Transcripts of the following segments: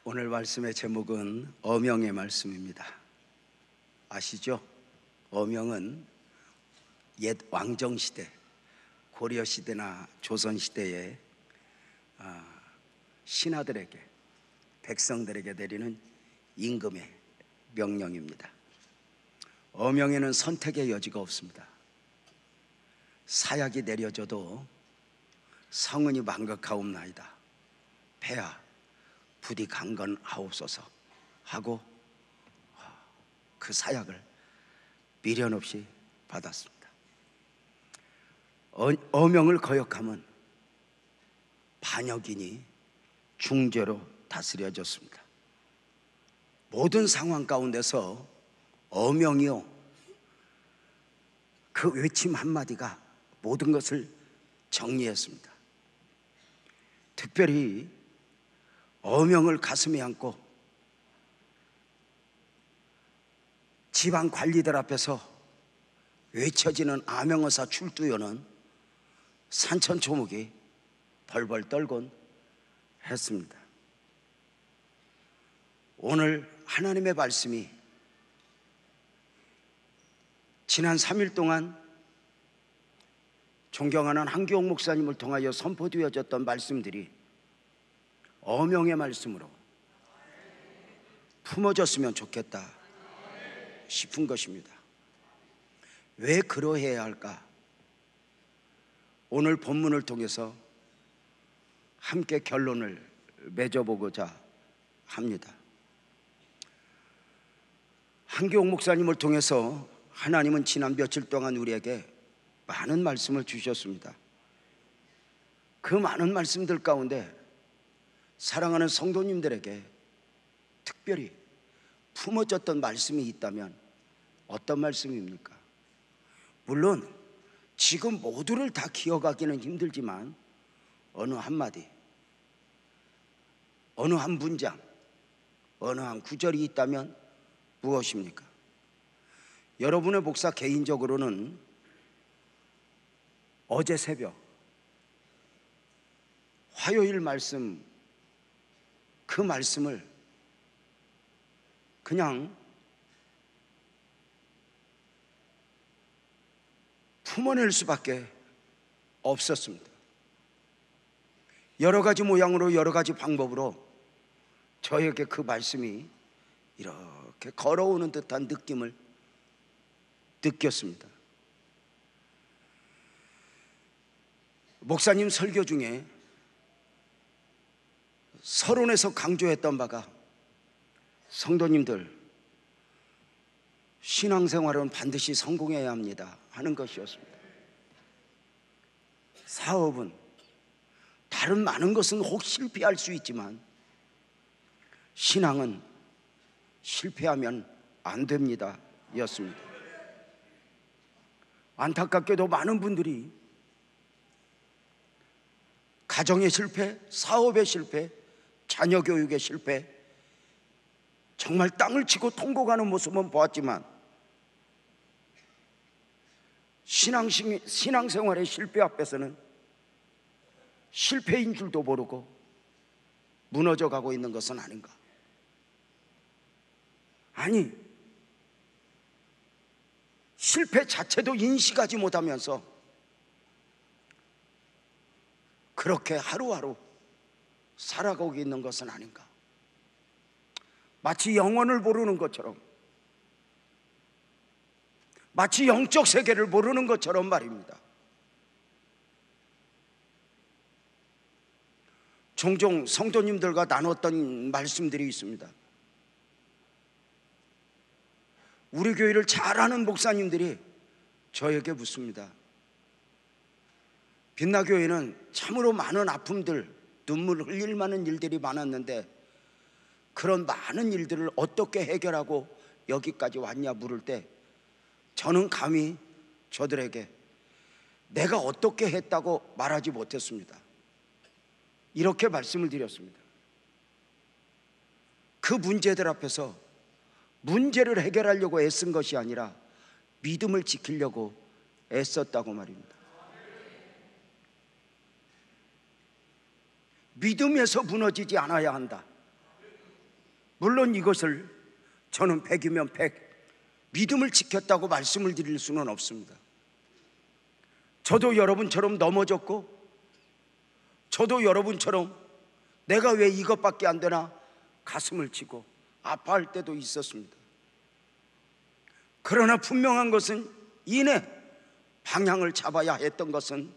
오늘 말씀의 제목은 어명의 말씀입니다. 아시죠? 어명은 옛 왕정시대, 고려시대나 조선시대에 신하들에게, 백성들에게 내리는 임금의 명령입니다. 어명에는 선택의 여지가 없습니다. 사약이 내려져도 성은이 망극하옵나이다. 폐하 부디 강건하옵소서 하고 그 사약을 미련 없이 받았습니다. 어명을 거역하면 반역인이 중죄로 다스려졌습니다. 모든 상황 가운데서 어명이요, 그 외침 한마디가 모든 것을 정리했습니다. 특별히 어명을 가슴에 안고 지방 관리들 앞에서 외쳐지는 아명어사 출두요는 산천초목이 벌벌 떨곤 했습니다. 오늘 하나님의 말씀이 지난 3일 동안 존경하는 한기옥 목사님을 통하여 선포되어졌던 말씀들이 어명의 말씀으로 품어졌으면 좋겠다 싶은 것입니다. 왜 그러해야 할까? 오늘 본문을 통해서 함께 결론을 맺어보고자 합니다. 한기옥 목사님을 통해서 하나님은 지난 며칠 동안 우리에게 많은 말씀을 주셨습니다. 그 많은 말씀들 가운데 사랑하는 성도님들에게 특별히 품어졌던 말씀이 있다면 어떤 말씀입니까? 물론 지금 모두를 다 기억하기는 힘들지만 어느 한마디, 어느 한 문장, 어느 한 구절이 있다면 무엇입니까? 여러분의 목사 개인적으로는 어제 새벽 화요일 말씀, 그 말씀을 그냥 품어낼 수밖에 없었습니다. 여러 가지 모양으로, 여러 가지 방법으로 저에게 그 말씀이 이렇게 걸어오는 듯한 느낌을 느꼈습니다. 목사님 설교 중에 서론에서 강조했던 바가 성도님들, 신앙생활은 반드시 성공해야 합니다 하는 것이었습니다. 사업은, 다른 많은 것은 혹 실패할 수 있지만 신앙은 실패하면 안 됩니다 였습니다. 안타깝게도 많은 분들이 가정의 실패, 사업의 실패, 자녀 교육의 실패, 정말 땅을 치고 통곡하는 모습은 보았지만 신앙생활의 실패 앞에서는 실패인 줄도 모르고 무너져 가고 있는 것은 아닌가? 아니, 실패 자체도 인식하지 못하면서 그렇게 하루하루 살아가고 있는 것은 아닌가? 마치 영혼을 모르는 것처럼, 마치 영적 세계를 모르는 것처럼 말입니다. 종종 성도님들과 나눴던 말씀들이 있습니다. 우리 교회를 잘 아는 목사님들이 저에게 묻습니다. 빛나교회는 참으로 많은 아픔들, 눈물을 흘릴 만한 일들이 많았는데 그런 많은 일들을 어떻게 해결하고 여기까지 왔냐 물을 때 저는 감히 저들에게 내가 어떻게 했다고 말하지 못했습니다. 이렇게 말씀을 드렸습니다. 그 문제들 앞에서 문제를 해결하려고 애쓴 것이 아니라 믿음을 지키려고 애썼다고 말입니다. 믿음에서 무너지지 않아야 한다. 물론 이것을 저는 100이면 100 믿음을 지켰다고 말씀을 드릴 수는 없습니다. 저도 여러분처럼 넘어졌고, 저도 여러분처럼 내가 왜 이것밖에 안 되나 가슴을 치고 아파할 때도 있었습니다. 그러나 분명한 것은 이내 방향을 잡아야 했던 것은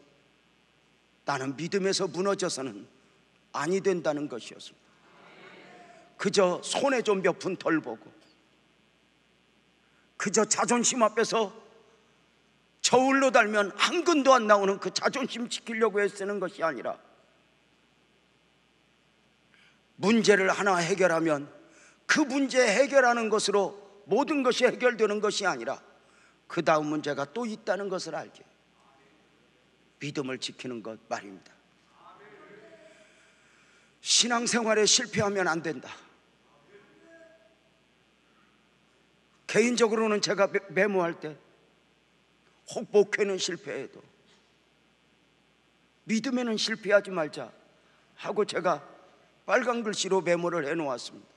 나는 믿음에서 무너져서는 아니 된다는 것이었습니다. 그저 손에 좀 몇 푼 덜 보고, 그저 자존심 앞에서 저울로 달면 한 근도 안 나오는 그 자존심 지키려고 애쓰는 것이 아니라, 문제를 하나 해결하면 그 문제 해결하는 것으로 모든 것이 해결되는 것이 아니라 그 다음 문제가 또 있다는 것을 알게, 믿음을 지키는 것 말입니다. 신앙생활에 실패하면 안 된다. 개인적으로는 제가 메모할 때 혹 목회는 실패해도 믿음에는 실패하지 말자 하고 제가 빨간 글씨로 메모를 해놓았습니다.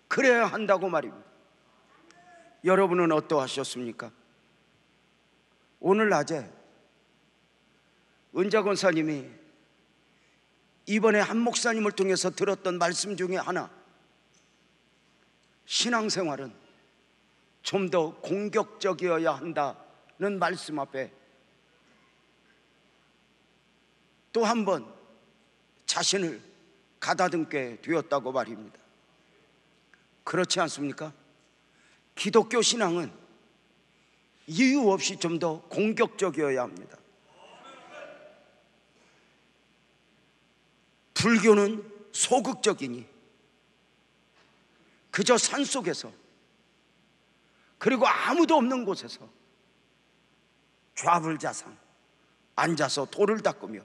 그래야 한다고 말입니다. 여러분은 어떠하셨습니까? 오늘 낮에 은자 권사님이 이번에 한 목사님을 통해서 들었던 말씀 중에 하나, 신앙생활은 좀 더 공격적이어야 한다는 말씀 앞에 또 한 번 자신을 가다듬게 되었다고 말입니다. 그렇지 않습니까? 기독교 신앙은 이유 없이 좀 더 공격적이어야 합니다. 불교는 소극적이니 그저 산속에서, 그리고 아무도 없는 곳에서 좌불자상 앉아서 돌을 닦으며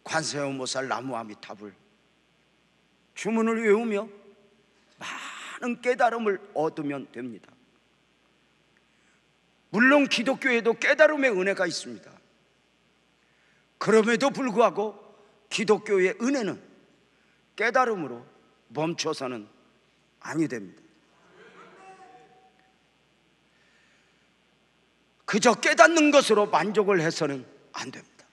관세음보살 나무아미타불 주문을 외우며 많은 깨달음을 얻으면 됩니다. 물론 기독교에도 깨달음의 은혜가 있습니다. 그럼에도 불구하고 기독교의 은혜는 깨달음으로 멈춰서는 아니 됩니다. 그저 깨닫는 것으로 만족을 해서는 안 됩니다.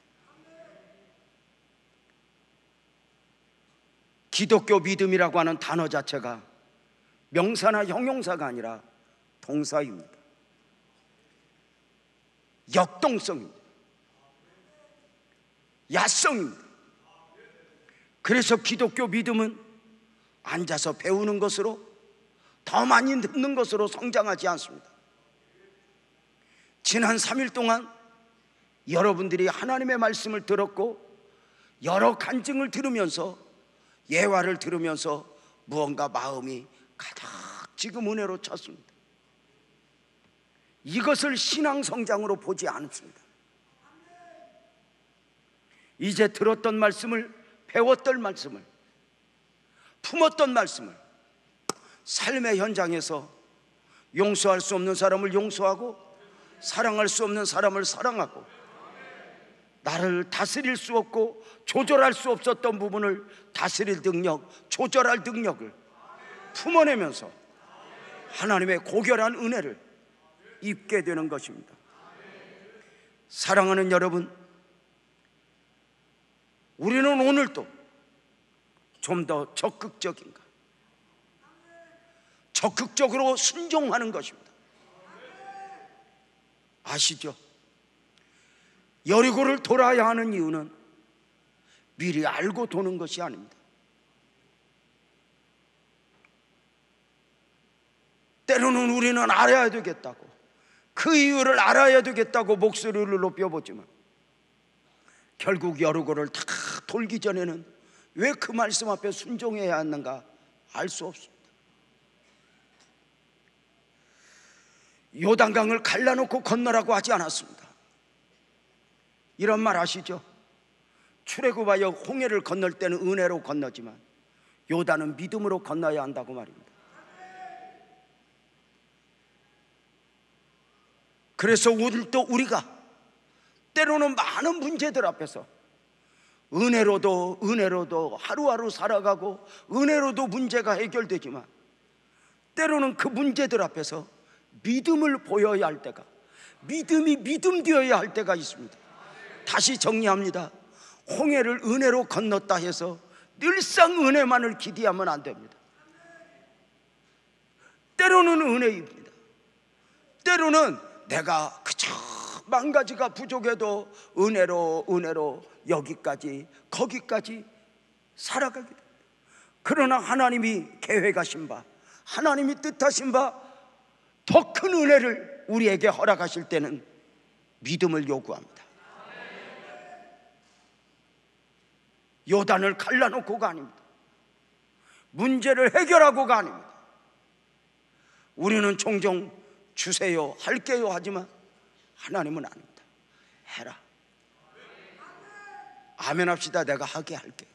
기독교 믿음이라고 하는 단어 자체가 명사나 형용사가 아니라 동사입니다. 역동성입니다. 야성입니다. 그래서 기독교 믿음은 앉아서 배우는 것으로, 더 많이 듣는 것으로 성장하지 않습니다. 지난 3일 동안 여러분들이 하나님의 말씀을 들었고 여러 간증을 들으면서, 예화를 들으면서 무언가 마음이 가득 지금 은혜로 찼습니다. 이것을 신앙 성장으로 보지 않습니다. 이제 들었던 말씀을, 배웠던 말씀을, 품었던 말씀을 삶의 현장에서 용서할 수 없는 사람을 용서하고 사랑할 수 없는 사람을 사랑하고, 나를 다스릴 수 없고 조절할 수 없었던 부분을 다스릴 능력, 조절할 능력을 품어내면서 하나님의 고결한 은혜를 입게 되는 것입니다. 사랑하는 여러분, 우리는 오늘도 좀 더 적극적인가? 적극적으로 순종하는 것입니다. 아시죠? 여리고를 돌아야 하는 이유는 미리 알고 도는 것이 아닙니다. 때로는 우리는 알아야 되겠다고, 그 이유를 알아야 되겠다고 목소리를 높여보지만 결국 여리고를 다 돌기 전에는 왜 그 말씀 앞에 순종해야 하는가 알 수 없습니다. 요단강을 갈라놓고 건너라고 하지 않았습니다. 이런 말 아시죠? 출애굽하여 홍해를 건널 때는 은혜로 건너지만 요단은 믿음으로 건너야 한다고 말입니다. 그래서 오늘도 우리가 때로는 많은 문제들 앞에서 은혜로도 하루하루 살아가고 은혜로도 문제가 해결되지만 때로는 그 문제들 앞에서 믿음을 보여야 할 때가, 믿음이 믿음 되어야 할 때가 있습니다. 다시 정리합니다. 홍해를 은혜로 건넜다 해서 늘상 은혜만을 기대하면 안 됩니다. 때로는 은혜입니다. 때로는 내가 그저 만 가지가 부족해도 은혜로 여기까지 거기까지 살아가게 됩니다. 그러나 하나님이 계획하신 바, 하나님이 뜻하신 바 더 큰 은혜를 우리에게 허락하실 때는 믿음을 요구합니다. 요단을 갈라놓고가 아닙니다. 문제를 해결하고가 아닙니다. 우리는 종종 주세요, 할게요 하지만 하나님은 아닙니다. 해라. 아멘 합시다. 내가 하게 할게.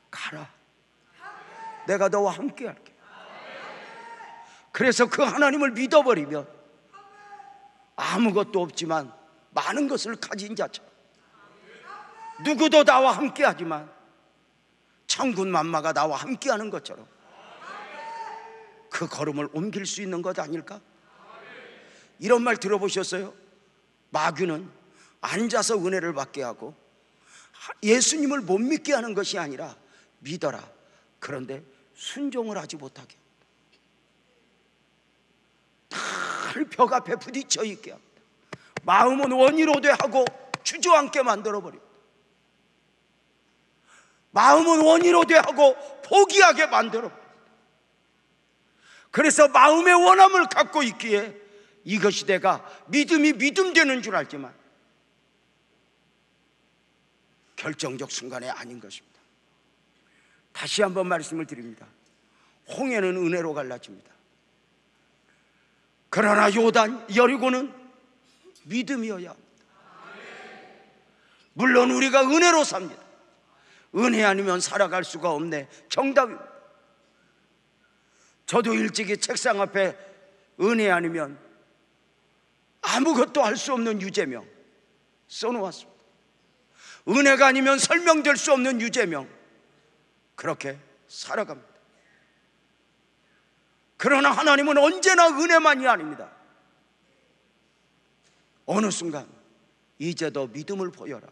가라. 내가 너와 함께 할게. 그래서 그 하나님을 믿어버리면 아무것도 없지만 많은 것을 가진 자처럼, 누구도 나와 함께 하지만 천군만마가 나와 함께 하는 것처럼 그 걸음을 옮길 수 있는 것 아닐까? 이런 말 들어보셨어요? 마귀는 앉아서 은혜를 받게 하고 예수님을 못 믿게 하는 것이 아니라 믿어라. 그런데 순종을 하지 못하게, 늘 벽 앞에 부딪혀 있게 합니다. 마음은 원이로되 하고 주저앉게 만들어버립니다. 마음은 원이로되 하고 포기하게 만들어버립니다. 그래서 마음의 원함을 갖고 있기에 이것이 내가 믿음이 믿음 되는 줄 알지만 결정적 순간에 아닌 것입니다. 다시 한번 말씀을 드립니다. 홍해는 은혜로 갈라집니다. 그러나 요단, 여리고는 믿음이어야 합니다. 물론 우리가 은혜로 삽니다. 은혜 아니면 살아갈 수가 없네, 정답입니다. 저도 일찍이 책상 앞에 은혜 아니면 아무것도 할 수 없는 유제명 써놓았습니다. 은혜가 아니면 설명될 수 없는 유제명, 그렇게 살아갑니다. 그러나 하나님은 언제나 은혜만이 아닙니다. 어느 순간 이제 너 믿음을 보여라,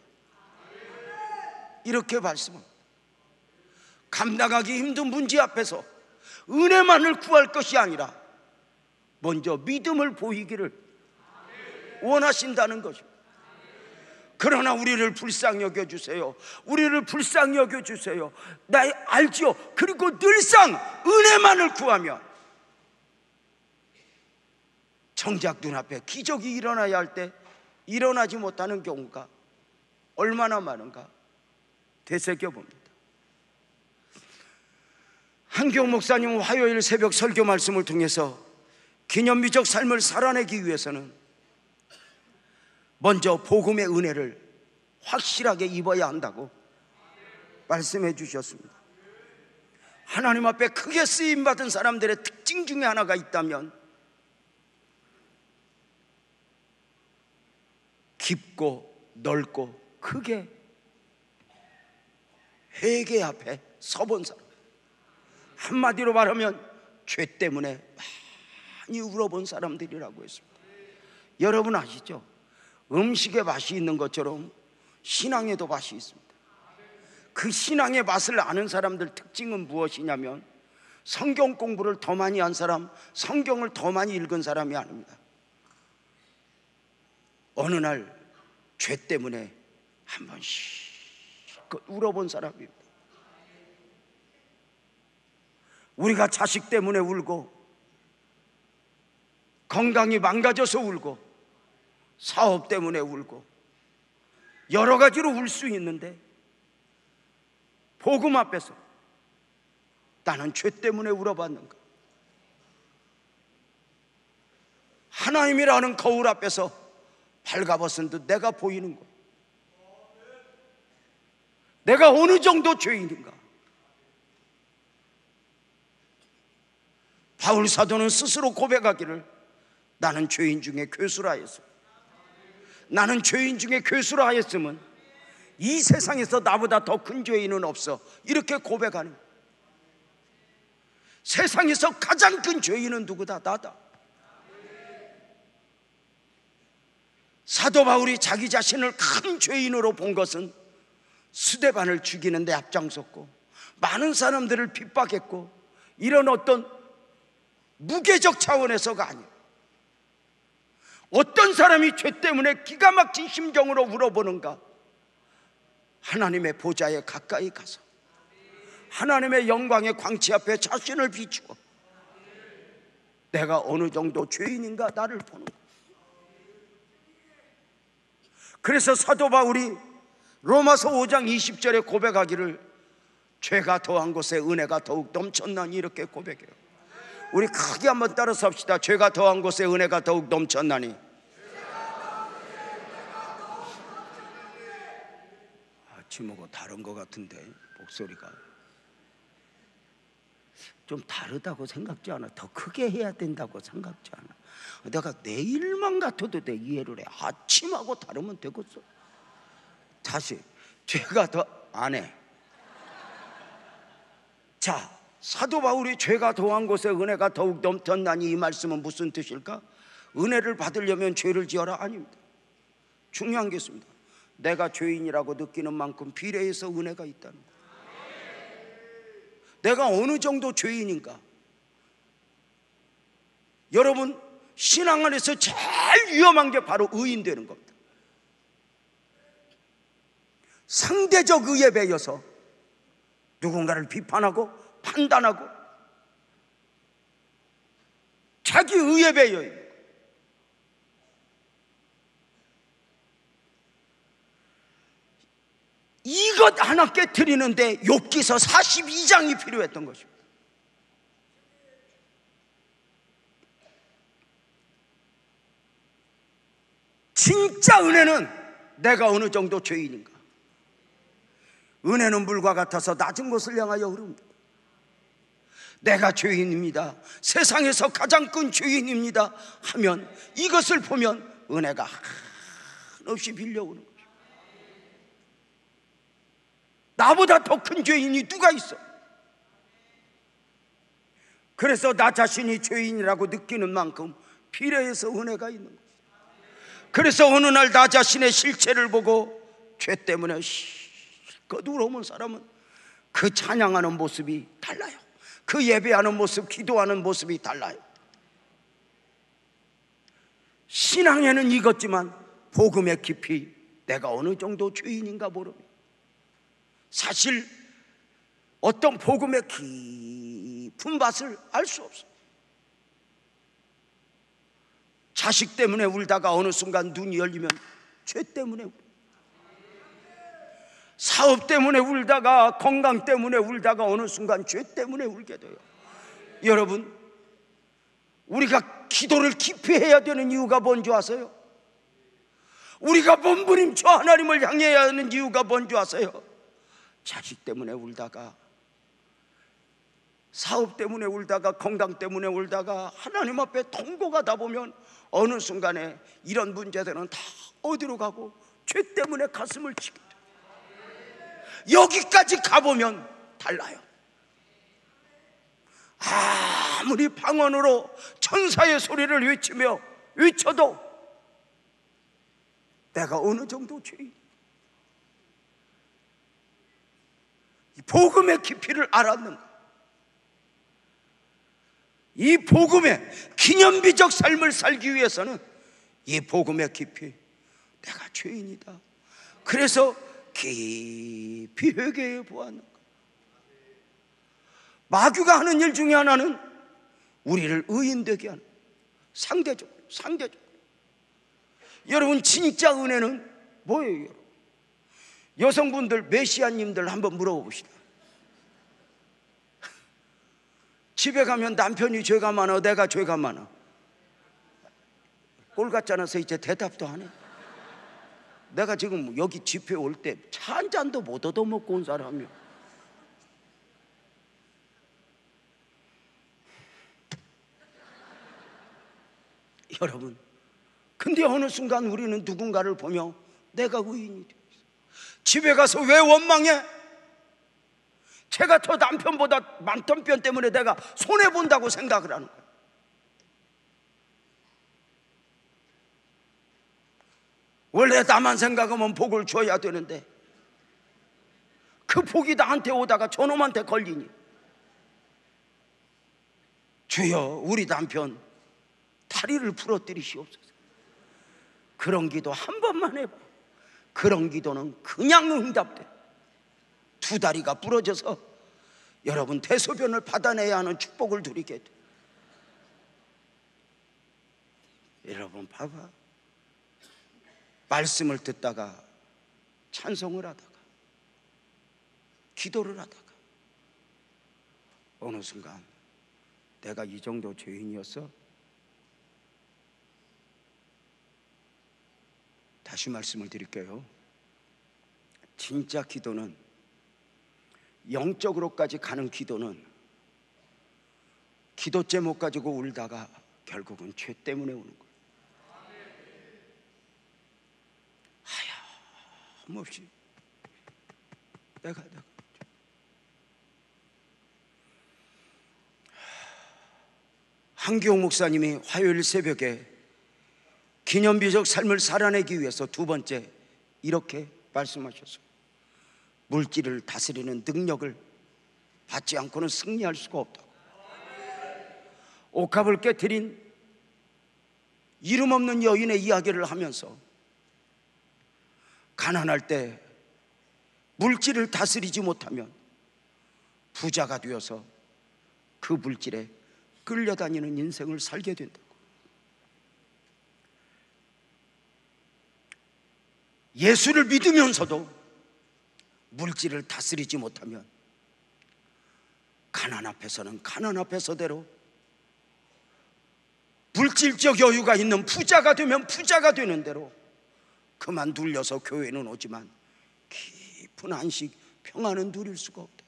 이렇게 말씀합니다. 감당하기 힘든 문제 앞에서 은혜만을 구할 것이 아니라 먼저 믿음을 보이기를 원하신다는 것입니다. 그러나 우리를 불쌍히 여겨주세요. 우리를 불쌍히 여겨주세요. 나 알지요. 그리고 늘상 은혜만을 구하면 정작 눈앞에 기적이 일어나야 할 때 일어나지 못하는 경우가 얼마나 많은가 되새겨봅니다. 한경 목사님 화요일 새벽 설교 말씀을 통해서 기념비적 삶을 살아내기 위해서는 먼저 복음의 은혜를 확실하게 입어야 한다고 말씀해 주셨습니다. 하나님 앞에 크게 쓰임받은 사람들의 특징 중에 하나가 있다면 깊고 넓고 크게 회개 앞에 서본 사람, 한마디로 말하면 죄 때문에 많이 울어본 사람들이라고 했습니다. 여러분 아시죠? 음식에 맛이 있는 것처럼 신앙에도 맛이 있습니다. 그 신앙의 맛을 아는 사람들 특징은 무엇이냐면 성경 공부를 더 많이 한 사람, 성경을 더 많이 읽은 사람이 아닙니다. 어느 날 죄 때문에 한 번씩 울어본 사람입니다. 우리가 자식 때문에 울고, 건강이 망가져서 울고, 사업 때문에 울고, 여러 가지로 울 수 있는데 복음 앞에서 나는 죄 때문에 울어봤는가? 하나님이라는 거울 앞에서 발가벗은 듯 내가 보이는 것, 내가 어느 정도 죄인인가? 바울 사도는 스스로 고백하기를 나는 죄인 중에 괴수라 하였습니다. 나는 죄인 중에 괴수라 하였음은 이 세상에서 나보다 더 큰 죄인은 없어, 이렇게 고백하는, 세상에서 가장 큰 죄인은 누구다? 나다. 사도 바울이 자기 자신을 큰 죄인으로 본 것은 스데반을 죽이는 데 앞장섰고 많은 사람들을 핍박했고 이런 어떤 무계적 차원에서가 아니에요. 어떤 사람이 죄 때문에 기가 막힌 심정으로 울어보는가? 하나님의 보좌에 가까이 가서 하나님의 영광의 광채 앞에 자신을 비추어 내가 어느 정도 죄인인가 나를 보는 거예요. 그래서 사도 바울이 로마서 5장 20절에 고백하기를 죄가 더한 곳에 은혜가 더욱 넘쳤나니 이렇게 고백해요. 우리 크게 한번 따라서 합시다. 죄가 더한 곳에 은혜가 더욱 넘쳤나니. 지목은 다른 것 같은데 목소리가 좀 다르다고 생각지 않아? 더 크게 해야 된다고 생각지 않아? 내가 내일만 같아도 내 이해를 해. 아침하고 다르면 되겠어. 다시 죄가 더 안 해. 자, 사도 바울이 죄가 더한 곳에 은혜가 더욱 넘쳤나니 이 말씀은 무슨 뜻일까? 은혜를 받으려면 죄를 지어라? 아닙니다. 중요한 게 있습니다. 내가 죄인이라고 느끼는 만큼 비례해서 은혜가 있다는 거예요. 내가 어느 정도 죄인인가? 여러분, 신앙 안에서 제일 위험한 게 바로 의인 되는 겁니다. 상대적 의에 매여서 누군가를 비판하고 판단하고 자기 의에 매여요. 이것 하나 깨트리는데 욥기서 42장이 필요했던 것입니다. 진짜 은혜는 내가 어느 정도 죄인인가? 은혜는 물과 같아서 낮은 곳을 향하여 흐릅니다. 내가 죄인입니다, 세상에서 가장 큰 죄인입니다 하면 이것을 보면 은혜가 한없이 빌려오는 거죠. 나보다 더 큰 죄인이 누가 있어? 그래서 나 자신이 죄인이라고 느끼는 만큼 비례해서 은혜가 있는 거죠. 그래서 어느 날 나 자신의 실체를 보고 죄 때문에 실컷 울어오는 사람은 그 찬양하는 모습이 달라요. 그 예배하는 모습, 기도하는 모습이 달라요. 신앙에는 익었지만 복음의 깊이 내가 어느 정도 죄인인가 모릅니다. 사실 어떤 복음의 깊은 맛을 알 수 없어요. 자식 때문에 울다가 어느 순간 눈이 열리면 죄 때문에 울어요. 사업 때문에 울다가, 건강 때문에 울다가 어느 순간 죄 때문에 울게 돼요. 여러분, 우리가 기도를 깊이 해야 되는 이유가 뭔지 아세요? 우리가 몸부림쳐 하나님을 향해야 하는 이유가 뭔지 아세요? 자식 때문에 울다가, 사업 때문에 울다가, 건강 때문에 울다가 하나님 앞에 통곡하다 보면 어느 순간에 이런 문제들은 다 어디로 가고 죄 때문에 가슴을 치게 돼요. 여기까지 가보면 달라요. 아무리 방언으로 천사의 소리를 외쳐도 내가 어느 정도 죄인, 복음의 깊이를 알았는가? 이 복음의 기념비적 삶을 살기 위해서는 이 복음의 깊이, 내가 죄인이다, 그래서 깊이 회개해 보았는가? 마귀가 하는 일 중에 하나는 우리를 의인되게 하는, 상대적으로. 여러분, 진짜 은혜는 뭐예요? 여러분? 여성분들, 메시아님들 한번 물어봅시다. 집에 가면 남편이 죄가 많아, 내가 죄가 많아? 꼴 같지 않아서 이제 대답도 안 해. 내가 지금 여기 집회 올 때 차 한 잔도 못 얻어먹고 온 사람이야. 여러분, 근데 어느 순간 우리는 누군가를 보며 내가 의인이 되어 있어. 집에 가서 왜 원망해? 제가 더 남편보다 많던 편 때문에 내가 손해본다고 생각을 하는 거야. 원래 나만 생각하면 복을 줘야 되는데 그 복이 나한테 오다가 저놈한테 걸리니, 주여 우리 남편 다리를 부러뜨리시옵소서. 그런 기도 한 번만 해봐. 그런 기도는 그냥 응답돼. 두 다리가 부러져서 여러분 대소변을 받아내야 하는 축복을 누리게 돼. 여러분 봐봐. 말씀을 듣다가 찬송을 하다가 기도를 하다가 어느 순간 내가 이 정도 죄인이었어? 다시 말씀을 드릴게요. 진짜 기도는, 영적으로까지 가는 기도는 기도 제목 가지고 울다가 결국은 죄 때문에 우는 거예요. 하염없이 내가 한기호 목사님이 화요일 새벽에 기념비적 삶을 살아내기 위해서 두 번째 이렇게 말씀하셨어요. 물질을 다스리는 능력을 받지 않고는 승리할 수가 없다고. 옥합을 깨트린 이름 없는 여인의 이야기를 하면서 가난할 때 물질을 다스리지 못하면 부자가 되어서 그 물질에 끌려다니는 인생을 살게 된다고. 예수를 믿으면서도 물질을 다스리지 못하면 가난 앞에서는 가난 앞에서대로, 물질적 여유가 있는 부자가 되면 부자가 되는 대로 그만 눌려서 교회는 오지만 깊은 안식, 평안은 누릴 수가 없다.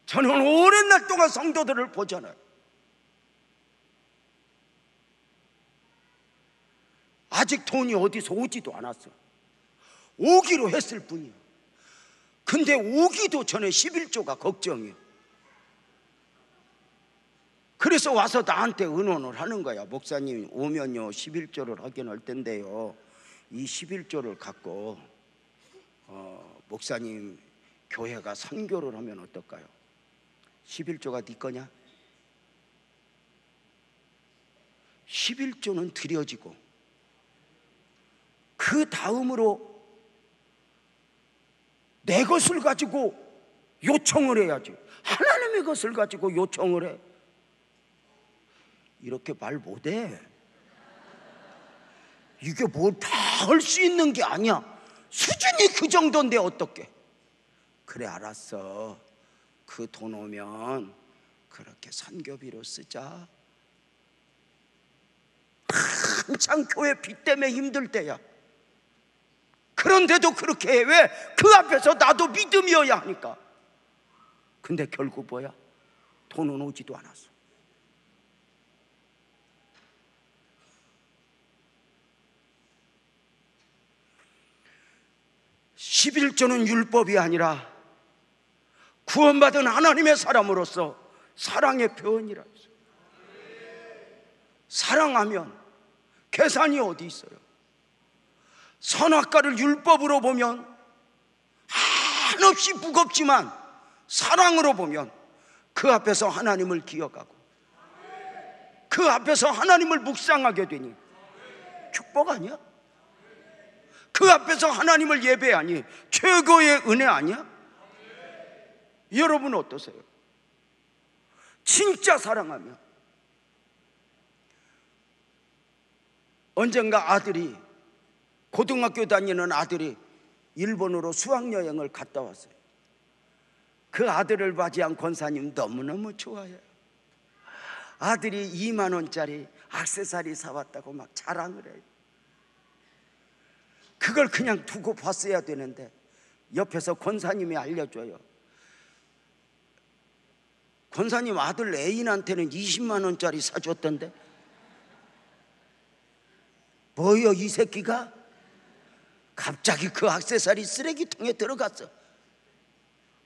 저는 오랜 날 동안 성도들을 보잖아요. 아직 돈이 어디서 오지도 않았어. 오기로 했을 뿐이야. 근데 오기도 전에 11조가 걱정이야. 그래서 와서 나한테 의논을 하는 거야. 목사님 오면요 11조를 하긴 할 텐데요, 이 11조를 갖고 목사님 교회가 선교를 하면 어떨까요? 11조가 네 거냐? 11조는 드려지고 그 다음으로 내 것을 가지고 요청을 해야지. 하나님의 것을 가지고 요청을 해. 이렇게 말 못해. 이게 뭐 다 할 수 있는 게 아니야. 수준이 그 정도인데 어떡해. 그래 알았어. 그 돈 오면 그렇게 선교비로 쓰자. 한창 교회 빚 때문에 힘들 때야. 그런데도 그렇게 해. 왜? 그 앞에서 나도 믿음이어야 하니까. 근데 결국 뭐야? 돈은 오지도 않았어. (11조는) 율법이 아니라 구원받은 하나님의 사람으로서 사랑의 표현이라 했어요. 사랑하면 계산이 어디 있어요? 선악과를 율법으로 보면 한없이 무겁지만 사랑으로 보면 그 앞에서 하나님을 기억하고 그 앞에서 하나님을 묵상하게 되니 축복 아니야? 그 앞에서 하나님을 예배하니 최고의 은혜 아니야? 여러분 어떠세요? 진짜 사랑하면. 언젠가 아들이, 고등학교 다니는 아들이 일본으로 수학여행을 갔다 왔어요. 그 아들을 맞이한 권사님 너무너무 좋아해요. 아들이 2만 원짜리 액세서리 사왔다고 막 자랑을 해요. 그걸 그냥 두고 봤어야 되는데 옆에서 권사님이 알려줘요. 권사님 아들 애인한테는 20만 원짜리 사줬던데. 뭐요 이 새끼가? 갑자기 그 액세서리 쓰레기통에 들어갔어.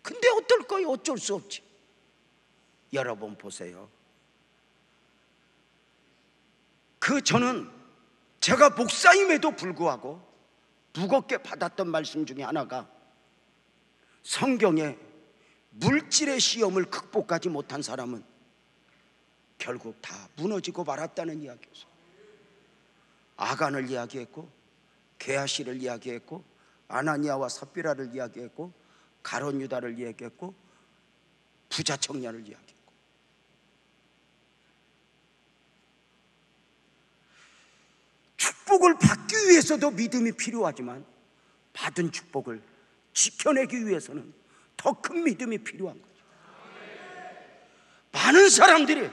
근데 어떨 거요? 어쩔 수 없지. 여러분 보세요. 저는 제가 목사임에도 불구하고 무겁게 받았던 말씀 중에 하나가, 성경에 물질의 시험을 극복하지 못한 사람은 결국 다 무너지고 말았다는 이야기였어요. 아간을 이야기했고, 게하시를 이야기했고, 아나니아와 삽비라를 이야기했고, 가룟 유다를 이야기했고, 부자 청년을 이야기했고. 축복을 받기 위해서도 믿음이 필요하지만 받은 축복을 지켜내기 위해서는 더 큰 믿음이 필요한 거죠. 많은 사람들이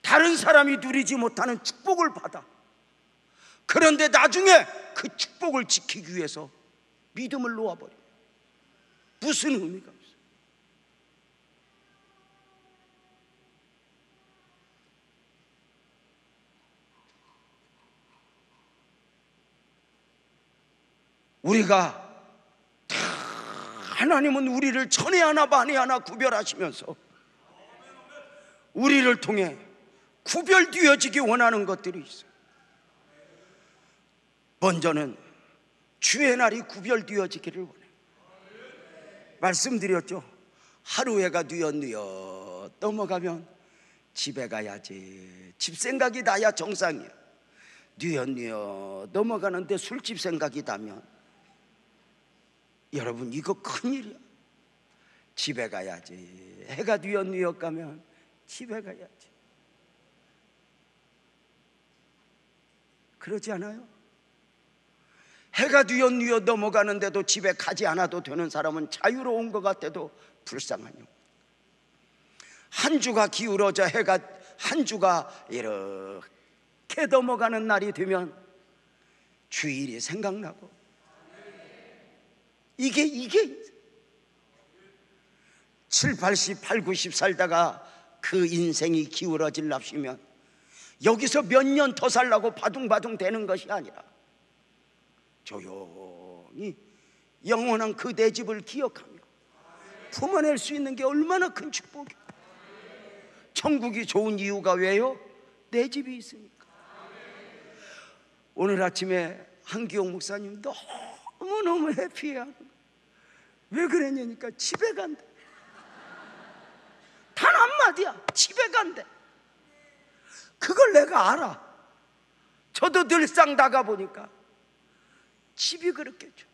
다른 사람이 누리지 못하는 축복을 받아. 그런데 나중에 그 축복을 지키기 위해서 믿음을 놓아버려. 무슨 의미가 있어요? 우리가 다, 하나님은 우리를 천에 하나 만에 하나 구별하시면서 우리를 통해 구별되어지기 원하는 것들이 있어요. 먼저는 주의 날이 구별되어지기를 원해요. 말씀드렸죠. 하루해가 뉘엿뉘엿 넘어가면 집에 가야지, 집 생각이 나야 정상이야. 뉘엿뉘엿 넘어가는데 술집 생각이 나면, 여러분 이거 큰일이야. 집에 가야지. 해가 뉘엿뉘엿 가면 집에 가야지. 그러지 않아요? 해가 뉘엿뉘엿 넘어가는데도 집에 가지 않아도 되는 사람은 자유로운 것 같아도 불쌍하요. 한 주가 기울어져 해가 한 주가 이렇게 넘어가는 날이 되면 주일이 생각나고, 이게 7, 80, 8, 90 살다가 그 인생이 기울어질랍시면 여기서 몇 년 더 살라고 바둥바둥 되는 것이 아니라 조용히 영원한 그 내 집을 기억하며 품어낼 수 있는 게 얼마나 큰 축복이에요. 천국이 좋은 이유가 왜요? 내 집이 있으니까. 오늘 아침에 한기용 목사님 너무너무 해피해하는 거예요. 왜 그랬냐니까 집에 간대. 단 한마디야. 집에 간대. 그걸 내가 알아. 저도 늘상 나가보니까 집이 그렇겠죠.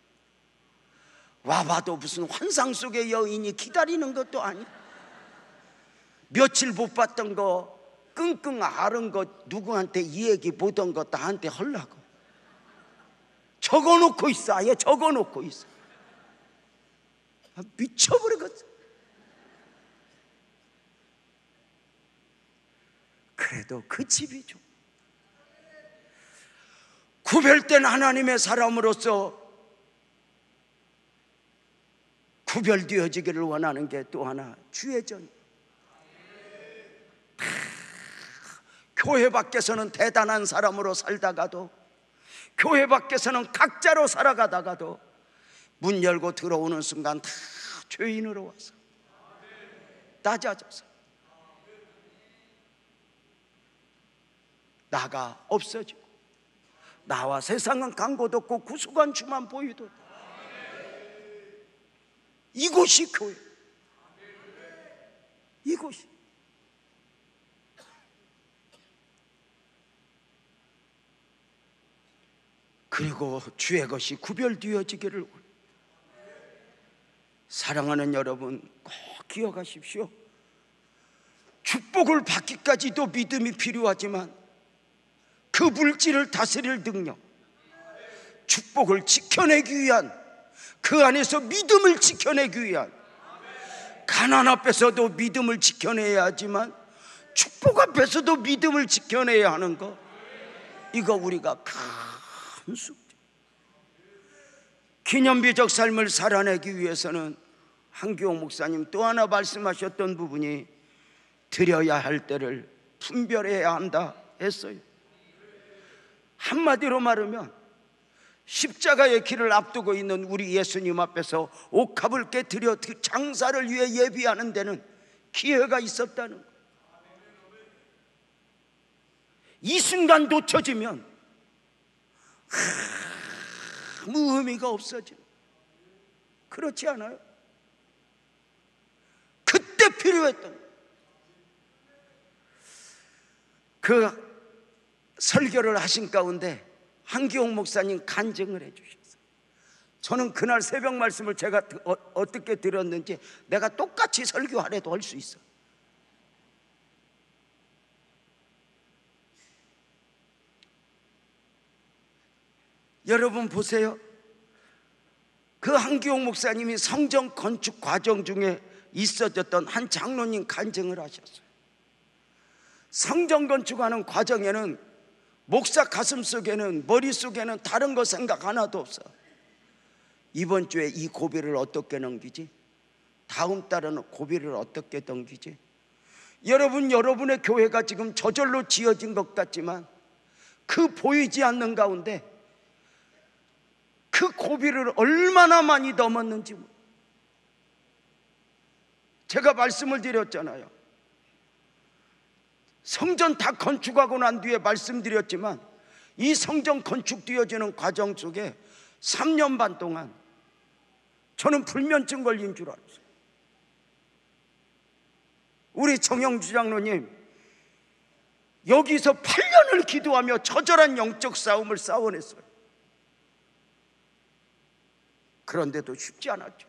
와봐도 무슨 환상 속의 여인이 기다리는 것도 아니야. 며칠 못 봤던 거 끙끙 앓은 거 누구한테 이 얘기 보던 거 나한테 하려고 적어놓고 있어. 아예 적어놓고 있어. 미쳐버리겠어. 그래도 그 집이 좀 구별된 하나님의 사람으로서 구별되어지기를 원하는 게 또 하나 주의 전. 교회 밖에서는 대단한 사람으로 살다가도, 교회 밖에서는 각자로 살아가다가도 문 열고 들어오는 순간 다 죄인으로 와서 낮아져서 나가 없어지고, 나와 세상은 간곳 없고 구수관 주만 보이도. 이곳이 교회, 이곳이. 그리고 주의 것이 구별되어지기를. 사랑하는 여러분, 꼭 기억하십시오. 축복을 받기까지도 믿음이 필요하지만 그 물질을 다스릴 능력, 축복을 지켜내기 위한, 그 안에서 믿음을 지켜내기 위한, 가난 앞에서도 믿음을 지켜내야 하지만 축복 앞에서도 믿음을 지켜내야 하는 것, 이거 우리가 큰 숙제. 기념비적 삶을 살아내기 위해서는 한기용 목사님 또 하나 말씀하셨던 부분이 드려야 할 때를 분별해야 한다 했어요. 한마디로 말하면 십자가의 길을 앞두고 있는 우리 예수님 앞에서 옥합을 깨뜨려 장사를 위해 예비하는 데는 기회가 있었다는 거예요. 이 순간 놓쳐지면 아무 의미가 없어지는, 그렇지 않아요? 그때 필요했던 그 설교를 하신 가운데 한기옥 목사님 간증을 해주셨어요. 저는 그날 새벽 말씀을 제가 어떻게 들었는지 내가 똑같이 설교하래도 할 수 있어. 여러분 보세요. 그 한기옥 목사님이 성전 건축 과정 중에 있어졌던 한 장로님 간증을 하셨어요. 성전 건축하는 과정에는 목사 가슴속에는, 머릿속에는 다른 거 생각 하나도 없어. 이번 주에 이 고비를 어떻게 넘기지? 다음 달에는 고비를 어떻게 넘기지? 여러분, 여러분의 교회가 지금 저절로 지어진 것 같지만 그 보이지 않는 가운데 그 고비를 얼마나 많이 넘었는지 제가 말씀을 드렸잖아요. 성전 다 건축하고 난 뒤에 말씀드렸지만 이 성전 건축되어지는 과정 속에 3년 반 동안 저는 불면증 걸린 줄 알았어요. 우리 정영주 장로님 여기서 8년을 기도하며 처절한 영적 싸움을 싸워냈어요. 그런데도 쉽지 않았죠.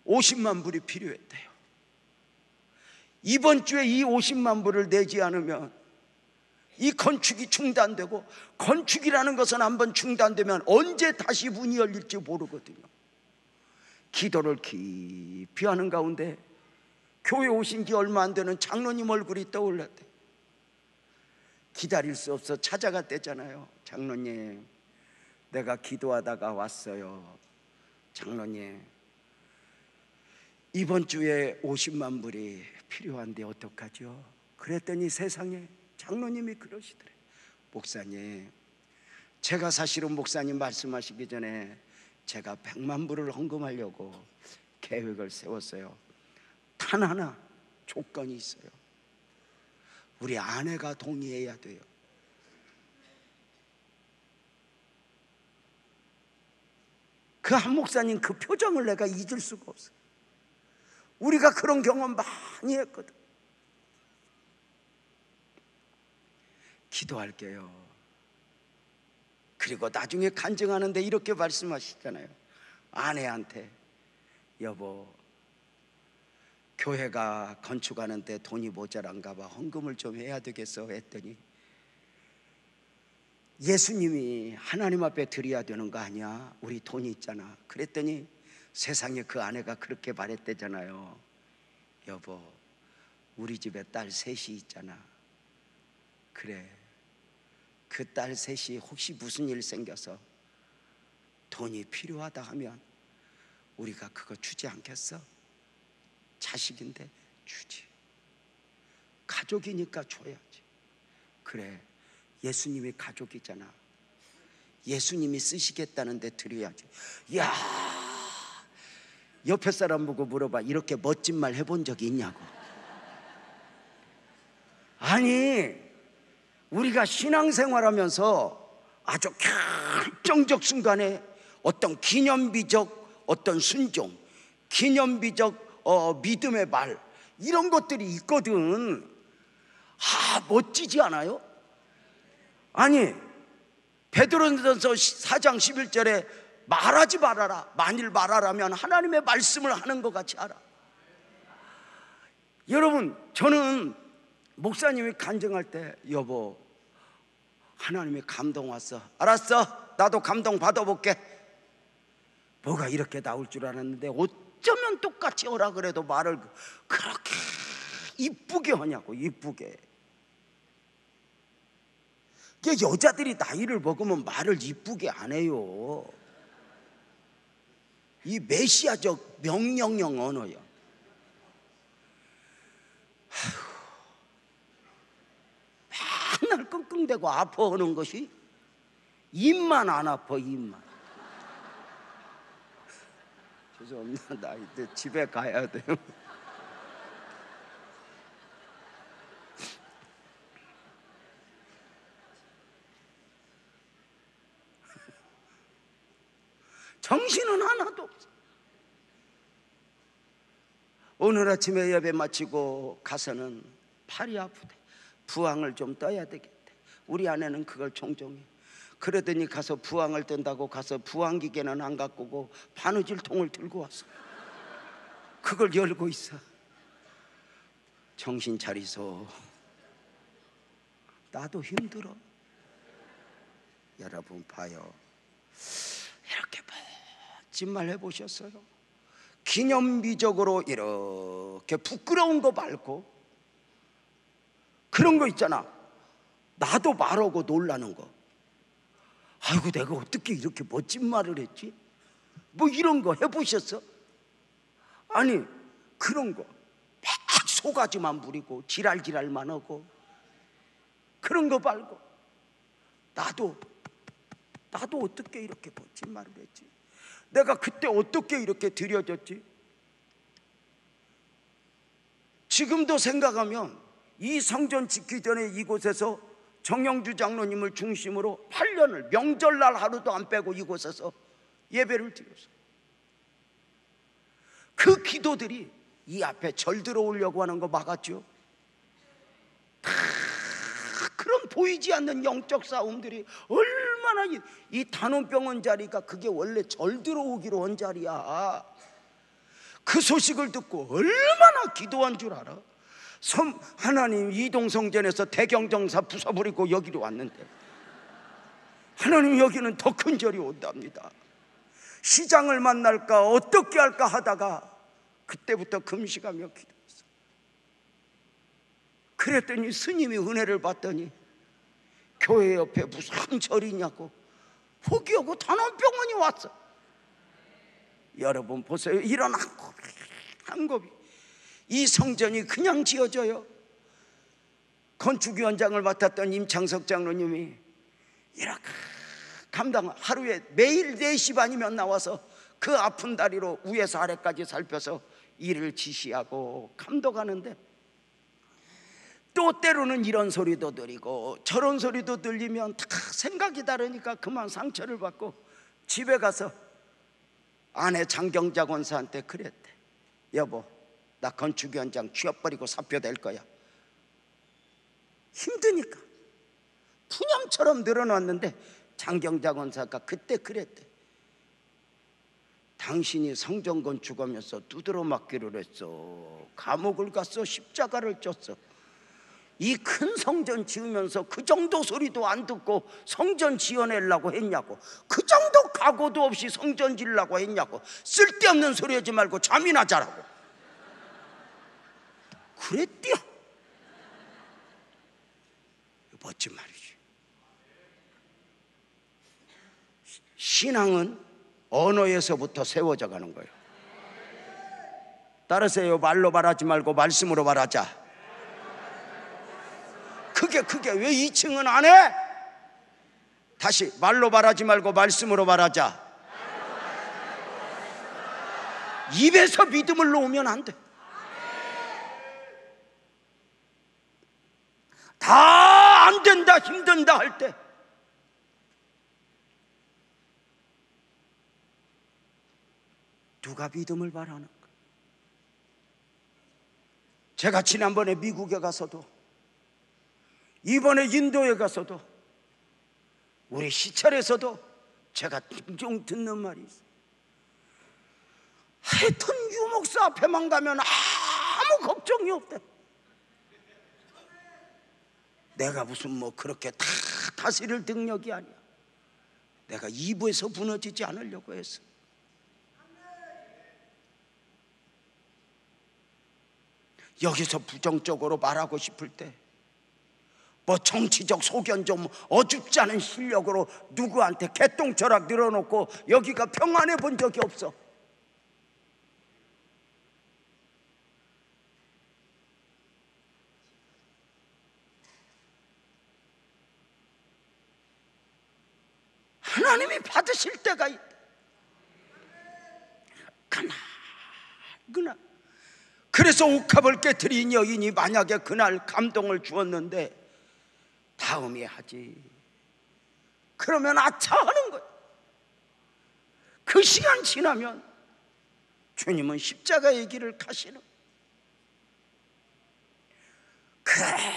50만 불이 필요했대요. 이번 주에 이 50만 불을 내지 않으면 이 건축이 중단되고, 건축이라는 것은 한번 중단되면 언제 다시 문이 열릴지 모르거든요. 기도를 깊이 하는 가운데 교회 오신 지 얼마 안 되는 장로님 얼굴이 떠올랐대. 기다릴 수 없어 찾아갔대잖아요. 장로님, 내가 기도하다가 왔어요. 장로님, 이번 주에 50만 불이 필요한데 어떡하죠? 그랬더니 세상에 장로님이 그러시더래. 목사님, 제가 사실은 목사님 말씀하시기 전에 제가 100만 불을 헌금하려고 계획을 세웠어요. 단 하나 조건이 있어요. 우리 아내가 동의해야 돼요. 그 한 목사님 그 표정을 내가 잊을 수가 없어요. 우리가 그런 경험 많이 했거든. 기도할게요. 그리고 나중에 간증하는데 이렇게 말씀하시잖아요. 아내한테, 여보, 교회가 건축하는데 돈이 모자란가 봐, 헌금을 좀 해야 되겠어 했더니, 예수님이 하나님 앞에 드려야 되는 거 아니야? 우리 돈이 있잖아. 그랬더니 세상에 그 아내가 그렇게 말했대잖아요. 여보, 우리 집에 딸 셋이 있잖아. 그래, 그 딸 셋이 혹시 무슨 일 생겨서 돈이 필요하다 하면 우리가 그거 주지 않겠어? 자식인데 주지. 가족이니까 줘야지. 그래, 예수님이 가족이잖아. 예수님이 쓰시겠다는데 드려야지. 야, 옆에 사람 보고 물어봐. 이렇게 멋진 말 해본 적이 있냐고. 아니, 우리가 신앙생활하면서 아주 결정적 순간에 어떤 기념비적 어떤 순종, 기념비적 믿음의 말, 이런 것들이 있거든. 멋지지 않아요? 아니, 베드로전서 4장 11절에 말하지 말아라. 만일 말하라면 하나님의 말씀을 하는 것 같이 하라. 여러분, 저는 목사님이 간증할 때, 여보, 하나님의 감동 왔어. 알았어, 나도 감동 받아볼게. 뭐가 이렇게 나올 줄 알았는데 어쩌면 똑같이 오라 그래도 말을 그렇게 이쁘게 하냐고. 이쁘게. 여자들이 나이를 먹으면 말을 이쁘게 안 해요. 이 메시아적 명령형 언어야. 맨날 맨날 끙끙대고 아파하는 것이 입만 안 아파. 입만. 죄송합니다. 나 이제 집에 가야 돼요. 정신은 하나도 없어. 오늘 아침에 예배 마치고 가서는 팔이 아프대. 부항을 좀 떠야 되겠대. 우리 아내는 그걸 종종 해. 그러더니 가서 부항을 뜬다고 가서 부항기계는 안 갖고 오고 바느질통을 들고 왔어. 그걸 열고 있어. 정신 차리소. 나도 힘들어. 여러분 봐요. 이렇게 멋진 말 해보셨어요? 기념비적으로 이렇게 부끄러운 거 말고 그런 거 있잖아. 나도 말하고 놀라는 거. 아이고 내가 어떻게 이렇게 멋진 말을 했지? 뭐 이런 거 해보셨어? 아니 그런 거 막 소가지만 부리고 지랄지랄만 하고 그런 거 말고 나도 어떻게 이렇게 멋진 말을 했지? 내가 그때 어떻게 이렇게 드려졌지? 지금도 생각하면 이 성전 짓기 전에 이곳에서 정영주 장로님을 중심으로 8년을 명절날 하루도 안 빼고 이곳에서 예배를 드렸어요. 그 기도들이 이 앞에 절 들어오려고 하는 거 막았죠. 다 그런 보이지 않는 영적 싸움들이 얼마나 이 단원병원 자리가 그게 원래 절 들어오기로 한 자리야. 그 소식을 듣고 얼마나 기도한 줄 알아? 하나님 이동성전에서 대경정사 부숴버리고 여기로 왔는데 하나님 여기는 더 큰 절이 온답니다. 시장을 만날까 어떻게 할까 하다가 그때부터 금식하며 기도했어. 그랬더니 스님이 은혜를 받더니 교회 옆에 무슨 절이냐고 포기하고 단원병원이 왔어. 여러분 보세요. 이런 한 곱이 이 성전이 그냥 지어져요? 건축위원장을 맡았던 임창석 장로님이 이렇게 하루에 매일 4시 반이면 나와서 그 아픈 다리로 위에서 아래까지 살펴서 일을 지시하고 감독하는데 또 때로는 이런 소리도 들리고 저런 소리도 들리면 다 생각이 다르니까 그만 상처를 받고 집에 가서 아내 장경자 권사한테 그랬대. 여보 나 건축위원장 취업버리고 사표 낼 거야. 힘드니까 푸념처럼 늘어났는데 장경자 권사가 그때 그랬대. 당신이 성전 건축하면서 두드러 맞기를 했어. 감옥을 갔어. 십자가를 쪘어. 이 큰 성전 지으면서 그 정도 소리도 안 듣고 성전 지어내려고 했냐고. 그 정도 각오도 없이 성전 지으려고 했냐고. 쓸데없는 소리 하지 말고 잠이나 자라고 그랬디요. 멋진 말이지. 신앙은 언어에서부터 세워져 가는 거예요. 따르세요. 말로 말하지 말고 말씀으로 말하자. 그게 왜 2층은 안 해? 다시 말로 말하지 말고 말씀으로 말하자. 입에서 믿음을 놓으면 안 돼. 다 안 된다 힘든다 할 때 누가 믿음을 바라는 거야? 제가 지난번에 미국에 가서도 이번에 인도에 가서도 우리 시찰에서도 제가 종종 듣는 말이 있어요. 하여튼 유목사 앞에만 가면 아무 걱정이 없대. 내가 무슨 뭐 그렇게 다 다스릴 능력이 아니야. 내가 2부에서 무너지지 않으려고 했어. 여기서 부정적으로 말하고 싶을 때 뭐 정치적 소견 좀 어줍지 않은 실력으로 누구한테 개똥철학 늘어놓고 여기가 평안해 본 적이 없어. 하나님이 받으실 때가 있다. 그날 그래서 옥합을 깨트린 여인이 만약에 그날 감동을 주었는데 다음에 하지, 그러면 아차 하는 거예요. 그 시간 지나면 주님은 십자가의 길을 가시는. 그래,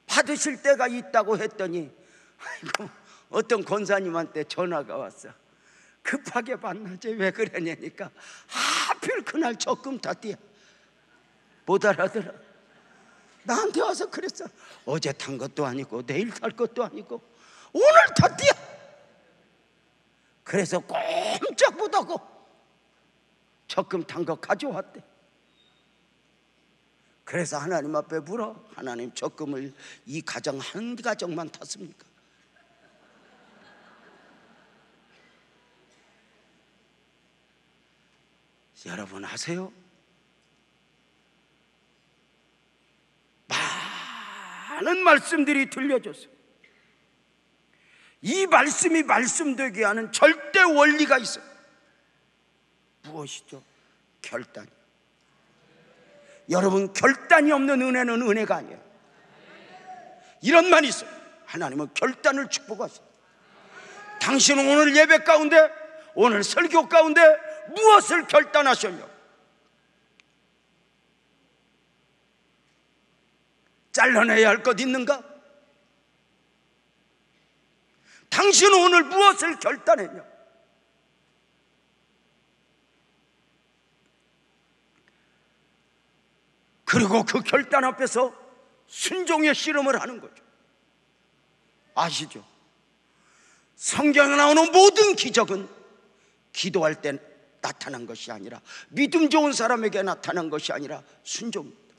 받으실 때가 있다고 했더니 아이고, 어떤 권사님한테 전화가 왔어. 급하게 받나지 왜 그러냐니까 하필 그날 적금 탔디야. 못 알아들어. 나한테 와서 그랬어. 어제 탄 것도 아니고 내일 탈 것도 아니고 오늘 탔디야. 그래서 꼼짝 못하고 적금 탄 거 가져왔대. 그래서 하나님 앞에 물어. 하나님, 적금을 이 가정 한 가정만 탔습니까? 여러분 아세요? 많은 말씀들이 들려줬어요. 이 말씀이 말씀되게 하는 절대 원리가 있어요. 무엇이죠? 결단. 여러분, 결단이 없는 은혜는 은혜가 아니에요. 이런 말이 있어요. 하나님은 결단을 축복하세요. 당신은 오늘 예배 가운데, 오늘 설교 가운데 무엇을 결단하셨냐? 잘라내야 할 것 있는가? 당신은 오늘 무엇을 결단했냐? 그리고 그 결단 앞에서 순종의 씨름을 하는 거죠. 아시죠? 성경에 나오는 모든 기적은 기도할 때 나타난 것이 아니라, 믿음 좋은 사람에게 나타난 것이 아니라 순종입니다.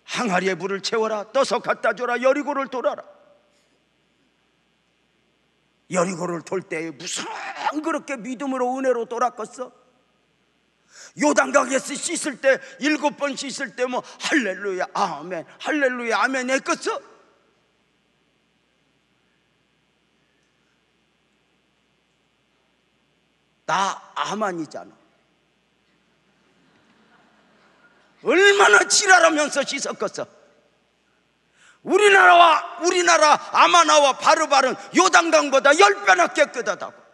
항아리에 물을 채워라, 떠서 갖다 줘라, 여리고를 돌아라. 여리고를 돌 때에 무슨 그렇게 믿음으로 은혜로 돌았겠어? 요단강에서 씻을 때 7번 씻을 때 뭐 할렐루야 아멘 할렐루야 아멘 했겠어? 나 아만이잖아. 얼마나 지랄하면서 씻었겠어? 우리나라 아마나와 바르바른 요단강보다 10배나 깨끗하다고.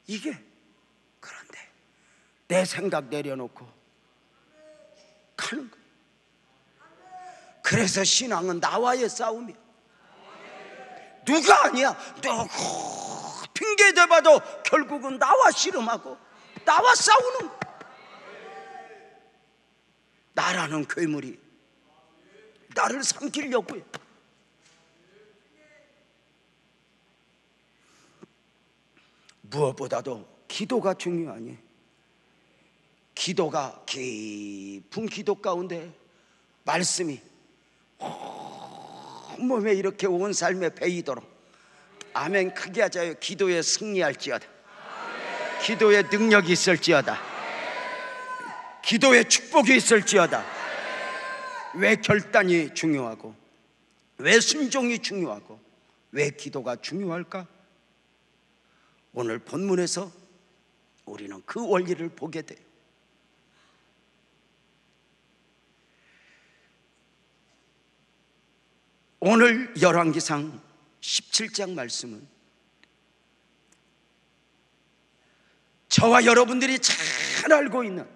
이게, 그런데 내 생각 내려놓고 가는 거야. 그래서 신앙은 나와의 싸움이야. 누가 아니야. 누구 핑계 대봐도 결국은 나와 씨름하고 나와 싸우는 거야. 나라는 괴물이 나를 삼키려고 해. 무엇보다도 기도가 중요하니, 기도가 깊은 기도 가운데 말씀이 온몸에 이렇게 온 삶에 배이도록, 아멘 크게 하자요. 기도에 승리할지어다. 기도에 능력이 있을지어다. 기도에 축복이 있을지어다. 왜 결단이 중요하고, 왜 순종이 중요하고, 왜 기도가 중요할까? 오늘 본문에서 우리는 그 원리를 보게 돼요. 오늘 열왕기상 17장 말씀은 저와 여러분들이 잘 알고 있는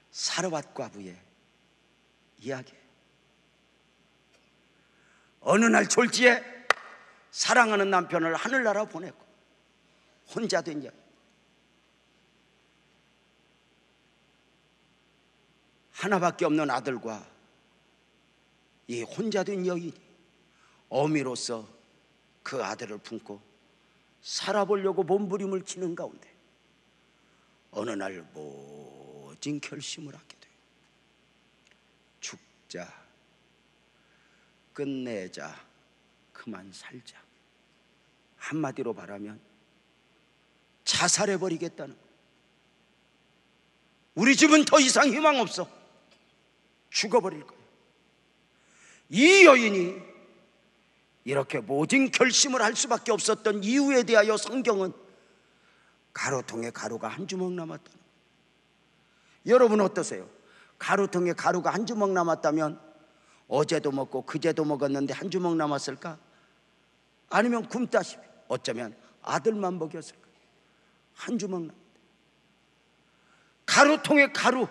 사르밧 과부의 이야기예요. 어느 날 졸지에 사랑하는 남편을 하늘나라 보내고 혼자 된 여인, 하나밖에 없는 아들과 이 혼자 된 여인이 어미로서 그 아들을 품고 살아보려고 몸부림을 치는 가운데 어느 날 모진 결심을 하게 돼요. 죽자, 끝내자, 그만 살자. 한마디로 말하면 자살해버리겠다는 거예요. 우리 집은 더 이상 희망 없어. 죽어버릴 거야. 이 여인이 이렇게 모진 결심을 할 수밖에 없었던 이유에 대하여 성경은 가루통에 가루가 한 주먹 남았다는 거예요. 여러분 어떠세요? 가루통에 가루가 한 주먹 남았다면 어제도 먹고 그제도 먹었는데 한 주먹 남았을까? 아니면 굶다시피 어쩌면 아들만 먹였을까? 한 주먹 남았다. 가루통에 가루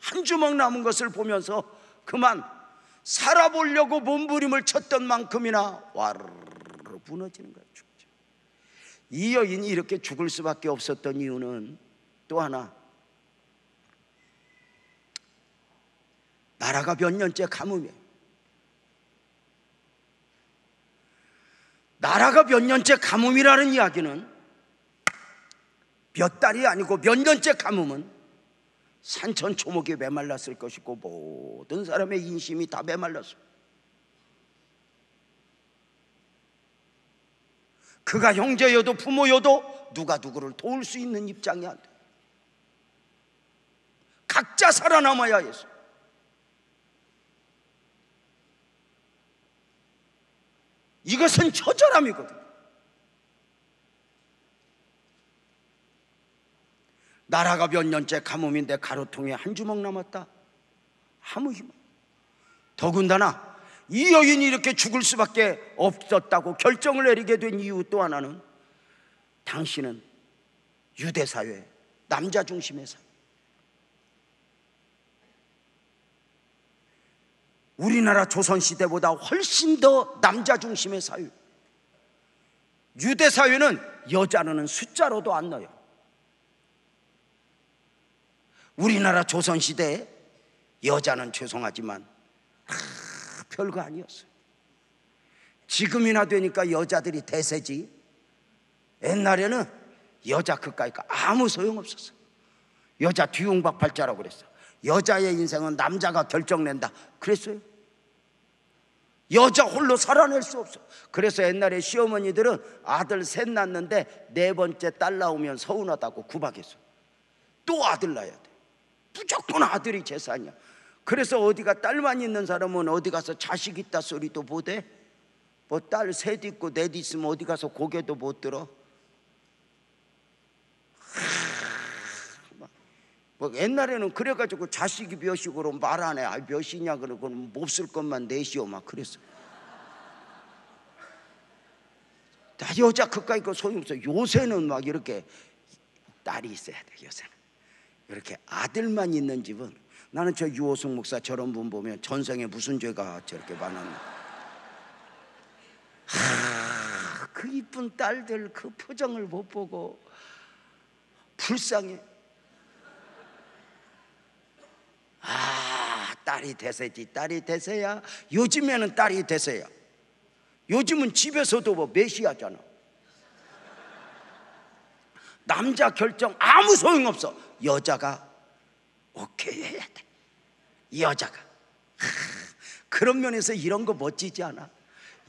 한 주먹 남은 것을 보면서 그만 살아보려고 몸부림을 쳤던 만큼이나 와르르 무너지는 거예요. 죽죠. 이 여인이 이렇게 죽을 수밖에 없었던 이유는 또 하나, 나라가 몇 년째 가뭄이에요. 나라가 몇 년째 가뭄이라는 이야기는 몇 달이 아니고 몇 년째 가뭄은 산천초목이 메말랐을 것이고 모든 사람의 인심이 다 메말랐어요. 그가 형제여도 부모여도 누가 누구를 도울 수 있는 입장이 안 돼. 각자 살아남아야 해서. 이것은 처절함이거든. 나라가 몇 년째 가뭄인데 가루통에 한 주먹 남았다. 아무 희망. 더군다나 이 여인이 이렇게 죽을 수밖에 없었다고 결정을 내리게 된 이유 또 하나는 당신은 유대사회 남자 중심의 사회, 우리나라 조선시대보다 훨씬 더 남자 중심의 사회. 유대사회는 여자는 숫자로도 안 넣어요. 우리나라 조선시대에 여자는 죄송하지만 별거 아니었어요. 지금이나 되니까 여자들이 대세지 옛날에는 여자 그까이까 아무 소용없었어요. 여자 뒤웅박팔자라고 그랬어. 여자의 인생은 남자가 결정낸다 그랬어요. 여자 홀로 살아낼 수 없어. 그래서 옛날에 시어머니들은 아들 셋 낳는데 네 번째 딸 나오면 서운하다고 구박했어. 또 아들 낳아야 돼. 무조건 아들이 재산이야. 그래서 어디가 딸만 있는 사람은 어디 가서 자식 있다 소리도 못해. 뭐 딸 셋 있고 넷 있으면 어디 가서 고개도 못 들어. 뭐 옛날에는 그래가지고 자식이 몇이고 말 안 해. 아, 몇이냐 그러고 몹쓸 것만 넷이요 막 그랬어. 나 여자 그까이 거 소용없어. 요새는 막 이렇게 딸이 있어야 돼. 요새는 이렇게 아들만 있는 집은, 나는 저 유호승 목사 저런 분 보면 전생에 무슨 죄가 저렇게 많았나. 그 이쁜 딸들 그 표정을 못 보고 불쌍해. 딸이 대세지. 딸이 대세야. 요즘에는 딸이 대세야. 요즘은 집에서도 뭐 메시아잖아. 남자 결정 아무 소용없어. 여자가 오케이 해야 돼. 여자가. 그런 면에서 이런 거 멋지지 않아?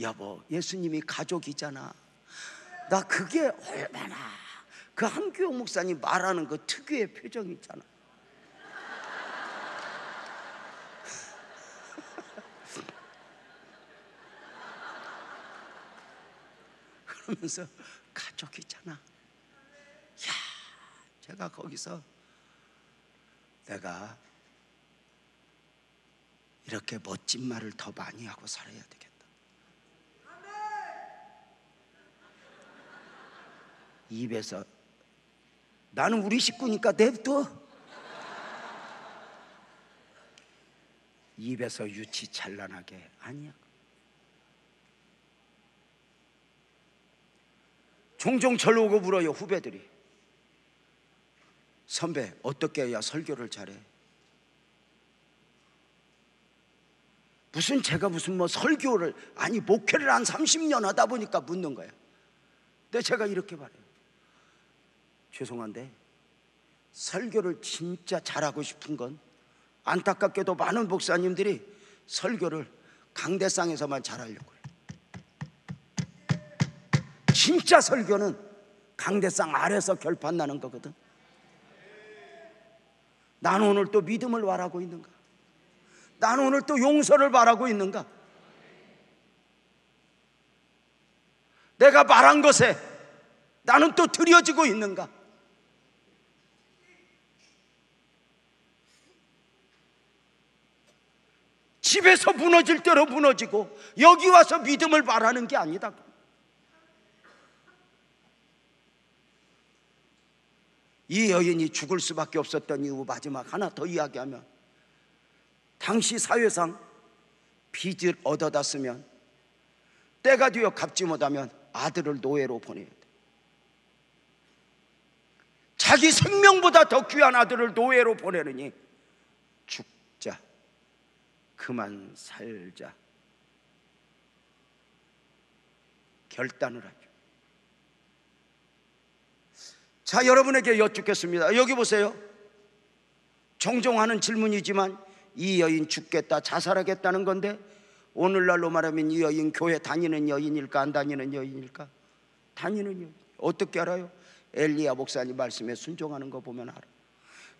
여보, 예수님이 가족이잖아. 나 그게 얼마나, 그 한규영 목사님 말하는 그 특유의 표정 있잖아. 그러면서 가족이잖아. 야, 제가 거기서 내가 이렇게 멋진 말을 더 많이 하고 살아야 되겠다. 입에서, 나는 우리 식구니까 냅둬. 입에서 유치 찬란하게 아니야. 종종 절로 오고 물어요. 후배들이, 선배 어떻게 해야 설교를 잘해? 무슨 제가 무슨 뭐 설교를, 아니 목회를 한 30년 하다 보니까 묻는 거야. 근데 제가 이렇게 말해요. 죄송한데 설교를 진짜 잘하고 싶은 건, 안타깝게도 많은 목사님들이 설교를 강대상에서만 잘하려고 해요. 진짜 설교는 강대상 아래서 결판 나는 거거든. 나는 오늘 또 믿음을 바라고 있는가? 나는 오늘 또 용서를 바라고 있는가? 내가 말한 것에 나는 또 드려지고 있는가? 집에서 무너질 대로 무너지고 여기 와서 믿음을 바라는 게 아니다. 이 여인이 죽을 수밖에 없었던 이유 마지막 하나 더 이야기하면, 당시 사회상 빚을 얻어다 쓰면 때가 되어 갚지 못하면 아들을 노예로 보내야 돼. 자기 생명보다 더 귀한 아들을 노예로 보내느니 죽자, 그만 살자 결단을 하죠. 자, 여러분에게 여쭙겠습니다. 여기 보세요. 종종 하는 질문이지만 이 여인 죽겠다, 자살하겠다는 건데, 오늘날로 말하면 이 여인 교회 다니는 여인일까, 안 다니는 여인일까? 다니는 여인. 어떻게 알아요? 엘리야 목사님 말씀에 순종하는 거 보면 알아.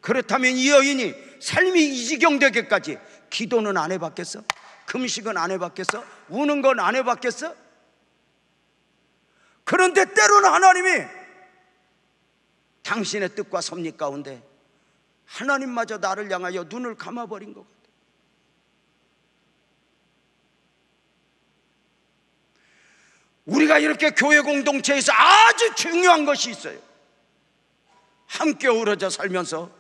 그렇다면 이 여인이 삶이 이 지경 되기까지 기도는 안 해봤겠어? 금식은 안 해봤겠어? 우는 건 안 해봤겠어? 그런데 때로는 하나님이 당신의 뜻과 섭리 가운데 하나님마저 나를 향하여 눈을 감아버린 것 같아요. 우리가 이렇게 교회 공동체에서 아주 중요한 것이 있어요. 함께 어우러져 살면서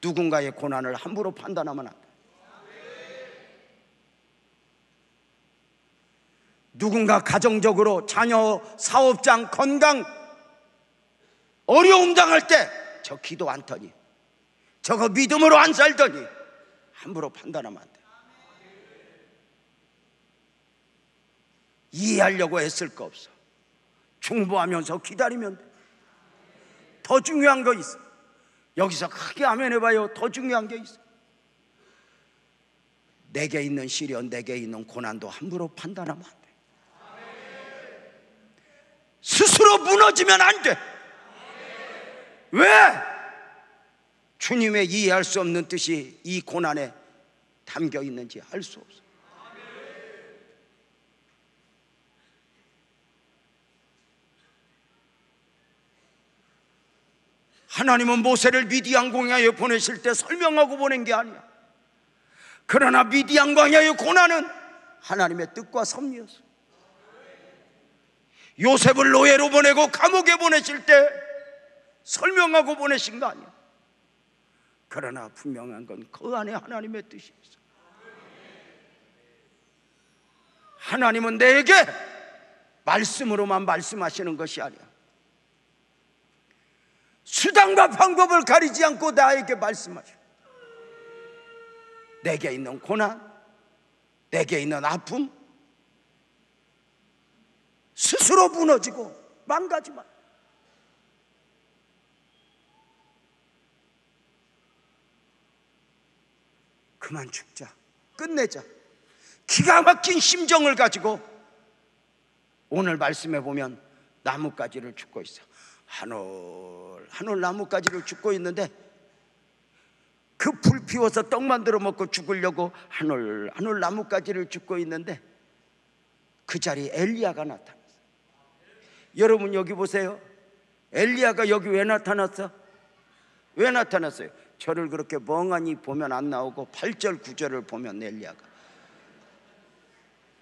누군가의 고난을 함부로 판단하면 안 돼. 누군가 가정적으로 자녀, 사업장, 건강 어려움 당할 때 저 기도 안 터니, 저거 믿음으로 안 살더니 함부로 판단하면 안 돼. 이해하려고 애쓸 거 없어. 중보하면서 기다리면 돼. 더 중요한 거 있어. 여기서 크게 아멘 해봐요. 더 중요한 게 있어. 내게 있는 시련, 내게 있는 고난도 함부로 판단하면 안 돼. 스스로 무너지면 안 돼. 왜? 주님의 이해할 수 없는 뜻이 이 고난에 담겨 있는지 알 수 없어. 하나님은 모세를 미디안 광야에 보내실 때 설명하고 보낸 게 아니야. 그러나 미디안 광야의 고난은 하나님의 뜻과 섭리였어. 요셉을 노예로 보내고 감옥에 보내실 때 설명하고 보내신 거 아니야. 그러나 분명한 건 그 안에 하나님의 뜻이 있어. 하나님은 내게 말씀으로만 말씀하시는 것이 아니야. 수단과 방법을 가리지 않고 나에게 말씀하셔. 내게 있는 고난, 내게 있는 아픔, 스스로 무너지고 망가지 마. 그만 죽자, 끝내자. 기가 막힌 심정을 가지고 오늘 말씀해 보면 나뭇가지를 줍고 있어. 한올 나뭇가지를 줍고 있는데 그 불 피워서 떡 만들어 먹고 죽으려고 한올 나뭇가지를 줍고 있는데 그 자리에 엘리야가 나타났어. 여러분 여기 보세요. 엘리야가 여기 왜 나타났어? 왜 나타났어요? 저를 그렇게 멍하니 보면 안 나오고 8절 9절을 보면 엘리야가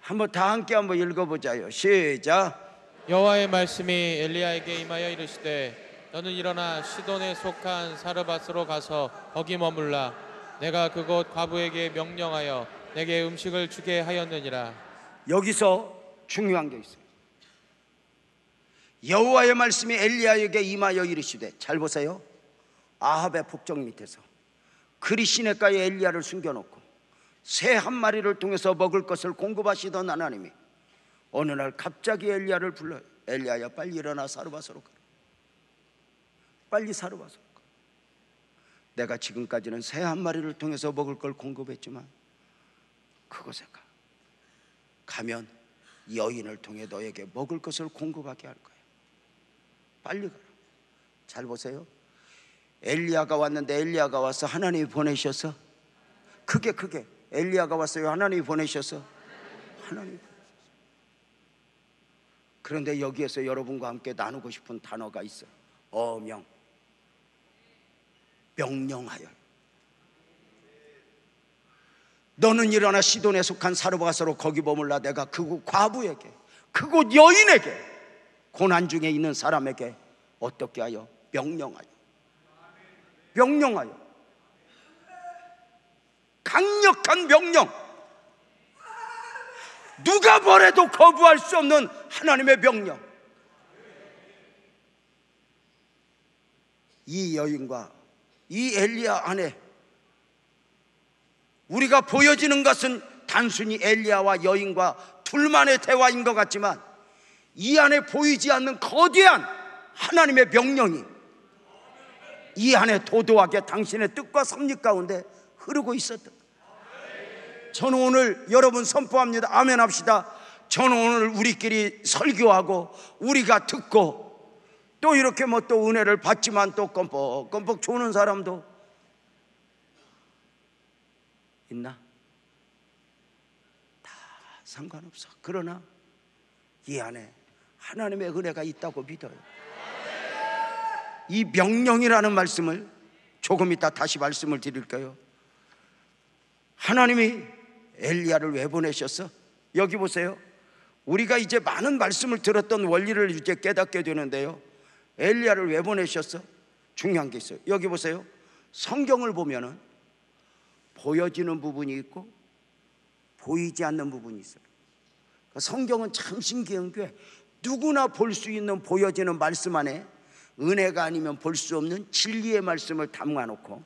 한번 다 함께 한번 읽어보자요. 시작. 여호와의 말씀이 엘리야에게 임하여 이르시되 너는 일어나 시돈에 속한 사르밧으로 가서 거기 머물라. 내가 그곳 과부에게 명령하여 내게 음식을 주게 하였느니라. 여기서 중요한 게 있어요. 여호와의 말씀이 엘리야에게 임하여 이르시되, 잘 보세요. 아합의 폭정 밑에서 그리 시냇가에 엘리야를 숨겨놓고 새 한 마리를 통해서 먹을 것을 공급하시던 하나님이 어느 날 갑자기 엘리야를 불러요. 엘리야야, 빨리 일어나 사르밧으로 가라. 빨리 사르밧으로 가. 내가 지금까지는 새 한 마리를 통해서 먹을 걸 공급했지만 그곳에 가. 가면 여인을 통해 너에게 먹을 것을 공급하게 할 거야. 빨리 가라. 잘 보세요. 엘리야가 왔는데 엘리야가 와서 하나님이 보내셔서 크게 엘리야가 왔어요? 하나님이 보내셔서? 하나님이 보내셨어요. 그런데 여기에서 여러분과 함께 나누고 싶은 단어가 있어. 명령하여. 너는 일어나 시돈에 속한 사르밧으로 거기 머물라. 내가 그곳 과부에게, 그곳 여인에게, 고난 중에 있는 사람에게 어떻게 하여? 명령하여. 강력한 명령. 누가 뭐래도 거부할 수 없는 하나님의 명령. 이 여인과 이 엘리야 안에 우리가 보여지는 것은 단순히 엘리야와 여인과 둘만의 대화인 것 같지만 이 안에 보이지 않는 거대한 하나님의 명령이 이 안에 도도하게 당신의 뜻과 섭리 가운데 흐르고 있었다. 저는 오늘 여러분 선포합니다. 아멘 합시다. 저는 오늘 우리끼리 설교하고 우리가 듣고 또 이렇게 뭐 또 은혜를 받지만 또 껌뻑껌뻑 조는 사람도 있나? 다 상관없어. 그러나 이 안에 하나님의 은혜가 있다고 믿어요. 이 명령이라는 말씀을 조금 이따 다시 말씀을 드릴까요? 하나님이 엘리야를 왜 보내셨어? 여기 보세요. 우리가 이제 많은 말씀을 들었던 원리를 이제 깨닫게 되는데요. 엘리야를 왜 보내셨어? 중요한 게 있어요. 여기 보세요. 성경을 보면은 보여지는 부분이 있고 보이지 않는 부분이 있어요. 성경은 참 신기한 게 누구나 볼 수 있는 보여지는 말씀 안에 은혜가 아니면 볼 수 없는 진리의 말씀을 담아놓고,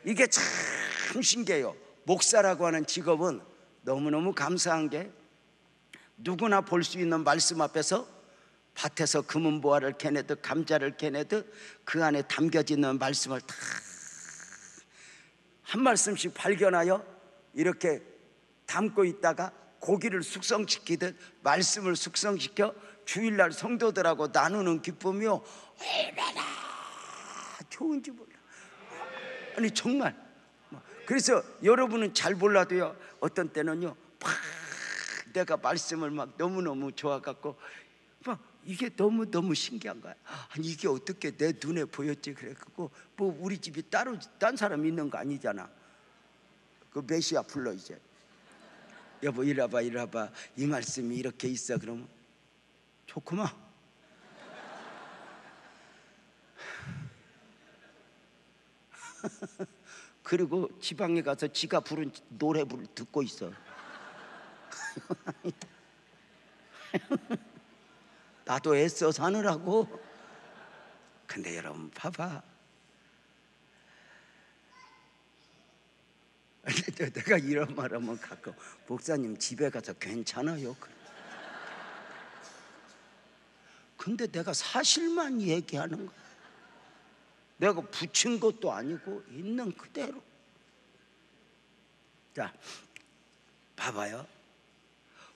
이게 참 신기해요. 목사라고 하는 직업은 너무너무 감사한 게 누구나 볼 수 있는 말씀 앞에서 밭에서 금은보화를 캐내듯 감자를 캐내듯 그 안에 담겨지는 말씀을 다 한 말씀씩 발견하여 이렇게 담고 있다가 고기를 숙성시키듯 말씀을 숙성시켜 주일날 성도들하고 나누는 기쁨이 얼마나 좋은지 몰라. 아니 정말. 그래서 여러분은 잘 몰라도요, 어떤 때는요 막 내가 말씀을 막 너무너무 좋아갖고 막 이게 너무너무 신기한 거야. 아니 이게 어떻게 내 눈에 보였지? 그래갖고 뭐 우리 집이 따로 딴 사람 있는 거 아니잖아. 그 메시아 불러 이제. 여보 이리 와봐 이 말씀이 이렇게 있어. 그러면 좋구만. 그리고 지방에 가서 지가 부른 노래를 듣고 있어. 나도 애써 사느라고. 근데 여러분 봐봐. 내가 이런 말하면 가끔 목사님 집에 가서 괜찮아요. 근데 내가 사실만 얘기하는 거야. 내가 붙인 것도 아니고 있는 그대로. 자, 봐봐요.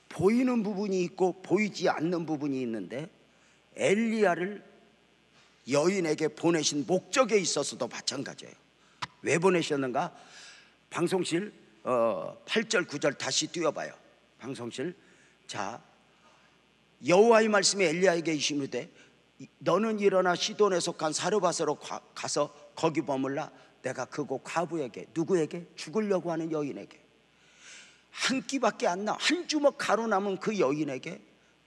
보이는 부분이 있고 보이지 않는 부분이 있는데 엘리야를 여인에게 보내신 목적에 있어서도 마찬가지예요. 왜 보내셨는가? 방송실 8절 9절 다시 띄워봐요. 방송실. 자, 여호와의 말씀이 엘리야에게 이르시되 너는 일어나 시돈에 속한 사르밧으로 가서 거기 머물라. 내가 그곳 과부에게, 누구에게? 죽으려고 하는 여인에게, 한 끼밖에 안 나, 한 주먹 가루 남은 그 여인에게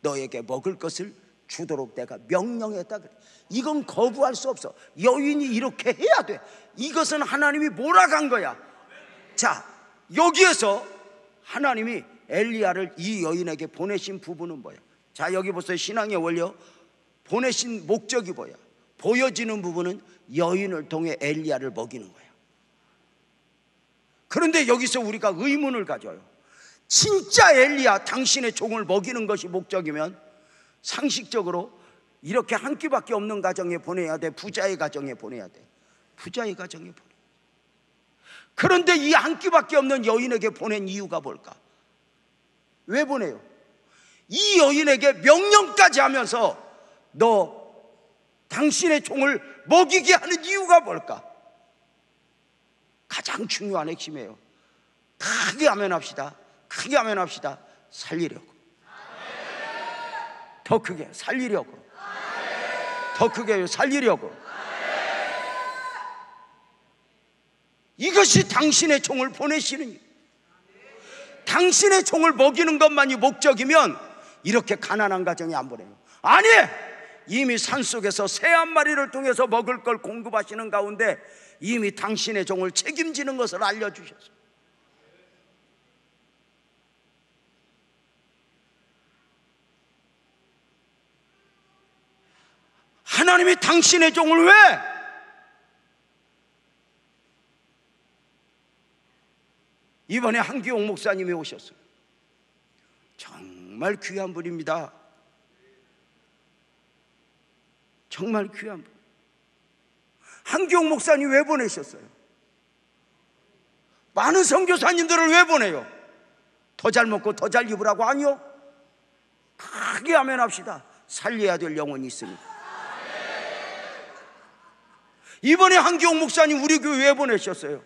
너에게 먹을 것을 주도록 내가 명령했다 그래. 이건 거부할 수 없어. 여인이 이렇게 해야 돼. 이것은 하나님이 몰아간 거야. 자, 여기에서 하나님이 엘리야를 이 여인에게 보내신 부분은 뭐야? 자, 여기 보세요. 신앙의 원료. 보내신 목적이 뭐야? 보여지는 부분은 여인을 통해 엘리야를 먹이는 거야. 그런데 여기서 우리가 의문을 가져요. 진짜 엘리야 당신의 종을 먹이는 것이 목적이면 상식적으로 이렇게 한 끼밖에 없는 가정에 보내야 돼. 부자의 가정에 보내야 돼. 부자의 가정에 보내. 그런데 이 한 끼밖에 없는 여인에게 보낸 이유가 뭘까? 왜 보내요? 이 여인에게 명령까지 하면서 너 당신의 종을 먹이게 하는 이유가 뭘까? 가장 중요한 핵심이에요. 크게 아멘합시다. 크게 아멘합시다. 살리려고. 더 크게 살리려고. 더 크게 살리려고. 이것이 당신의 종을 보내시는 일. 당신의 종을 먹이는 것만이 목적이면 이렇게 가난한 가정이 안 보내요. 아니, 이미 산속에서 새 한 마리를 통해서 먹을 걸 공급하시는 가운데 이미 당신의 종을 책임지는 것을 알려주셨어요. 하나님이 당신의 종을 왜? 이번에 한기용 목사님이 오셨어요. 정말 귀한 분입니다. 정말 귀한 분. 한기용 목사님 왜 보내셨어요? 많은 선교사님들을 왜 보내요? 더 잘 먹고 더 잘 입으라고? 아니요. 크게 아멘합시다. 살려야 될 영혼이 있습니다. 이번에 한기용 목사님 우리 교회 왜 보내셨어요?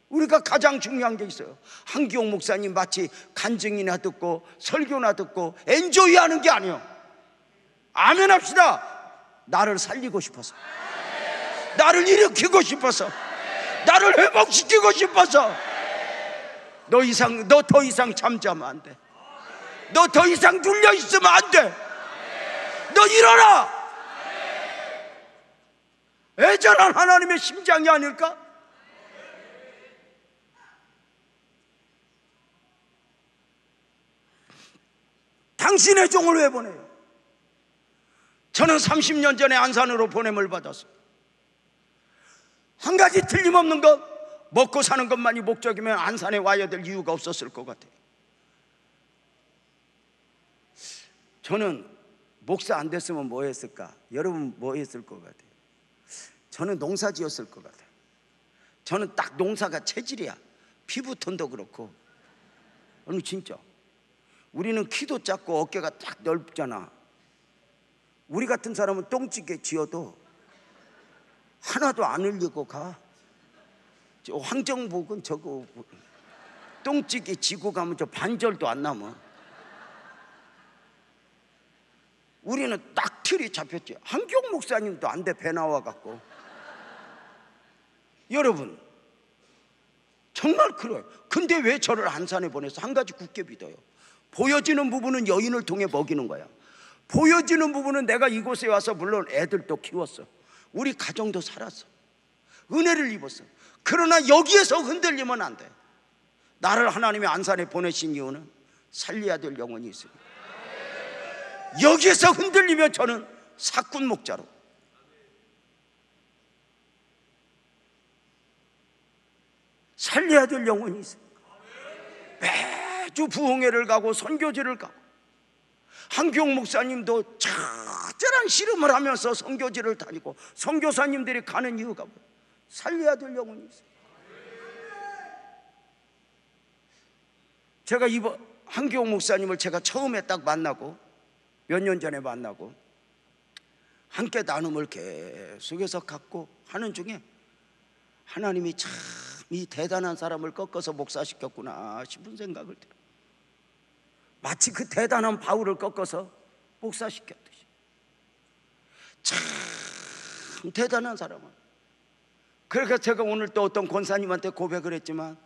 우리가 가장 중요한 게 있어요. 한기용 목사님 마치 간증이나 듣고 설교나 듣고 엔조이하는 게 아니에요. 아멘합시다. 나를 살리고 싶어서, 나를 일으키고 싶어서, 나를 회복시키고 싶어서. 너 더 이상 잠자면 안 돼. 너 더 이상 눌려 있으면 안 돼. 너 일어나. 애절한 하나님의 심장이 아닐까? 당신의 종을 왜 보내요? 저는 30년 전에 안산으로 보냄을 받았어요. 한 가지 틀림없는 것, 먹고 사는 것만이 목적이면 안산에 와야 될 이유가 없었을 것 같아요. 저는 목사 안 됐으면 뭐 했을까? 여러분 뭐 했을 것 같아요? 저는 농사 지었을 것 같아요. 저는 딱 농사가 체질이야. 피부톤도 그렇고. 아니 진짜 우리는 키도 작고 어깨가 딱 넓잖아. 우리 같은 사람은 똥찌개 지어도 하나도 안 흘리고 가. 저 황정복은 저거 똥찌개 지고 가면 저 반절도 안 남아. 우리는 딱 틀이 잡혔지. 한경 목사님도 안 돼, 배 나와갖고. 여러분 정말 그래요. 근데 왜 저를 안산에 보내서? 한 가지 굳게 믿어요. 보여지는 부분은 여인을 통해 먹이는 거야. 보여지는 부분은 내가 이곳에 와서 물론 애들도 키웠어. 우리 가정도 살았어. 은혜를 입었어. 그러나 여기에서 흔들리면 안 돼. 나를 하나님이 안산에 보내신 이유는 살려야 될 영혼이 있습니다. 여기에서 흔들리면 저는 사꾼 목자로, 살려야 될 영혼이 있습니다. 매주 부흥회를 가고 선교지를 가고, 한기용 목사님도 처절한 씨름을 하면서 선교지를 다니고 선교사님들이 가는 이유가 뭐예요? 살려야 될 영혼이 있어요. 제가 이번 한기용 목사님을 제가 처음에 딱 만나고 몇 년 전에 만나고 함께 나눔을 계속해서 갖고 하는 중에 하나님이 참 이 대단한 사람을 꺾어서 목사시켰구나 싶은 생각을 들어요. 마치 그 대단한 바울을 꺾어서 목사시켰듯이. 참 대단한 사람은. 그러니까 제가 오늘 또 어떤 권사님한테 고백을 했지만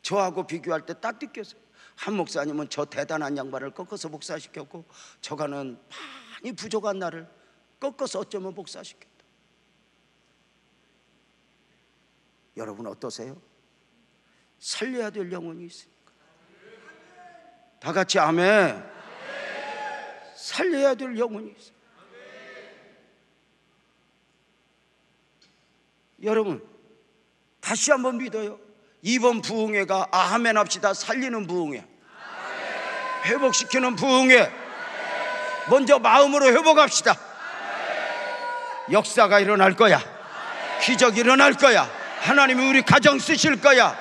저하고 비교할 때 딱 느꼈어요. 한 목사님은 저 대단한 양반을 꺾어서 목사시켰고, 저가는 많이 부족한 나를 꺾어서 어쩌면 목사시켰다. 여러분 어떠세요? 살려야 될 영혼이 있습니까? 다 같이 아멘. 살려야 될 영혼이 있어요. 여러분 다시 한번 믿어요. 이번 부흥회가 아멘 합시다. 살리는 부흥회, 회복시키는 부흥회. 먼저 마음으로 회복합시다. 역사가 일어날 거야. 기적이 일어날 거야. 하나님이 우리 가정 쓰실 거야.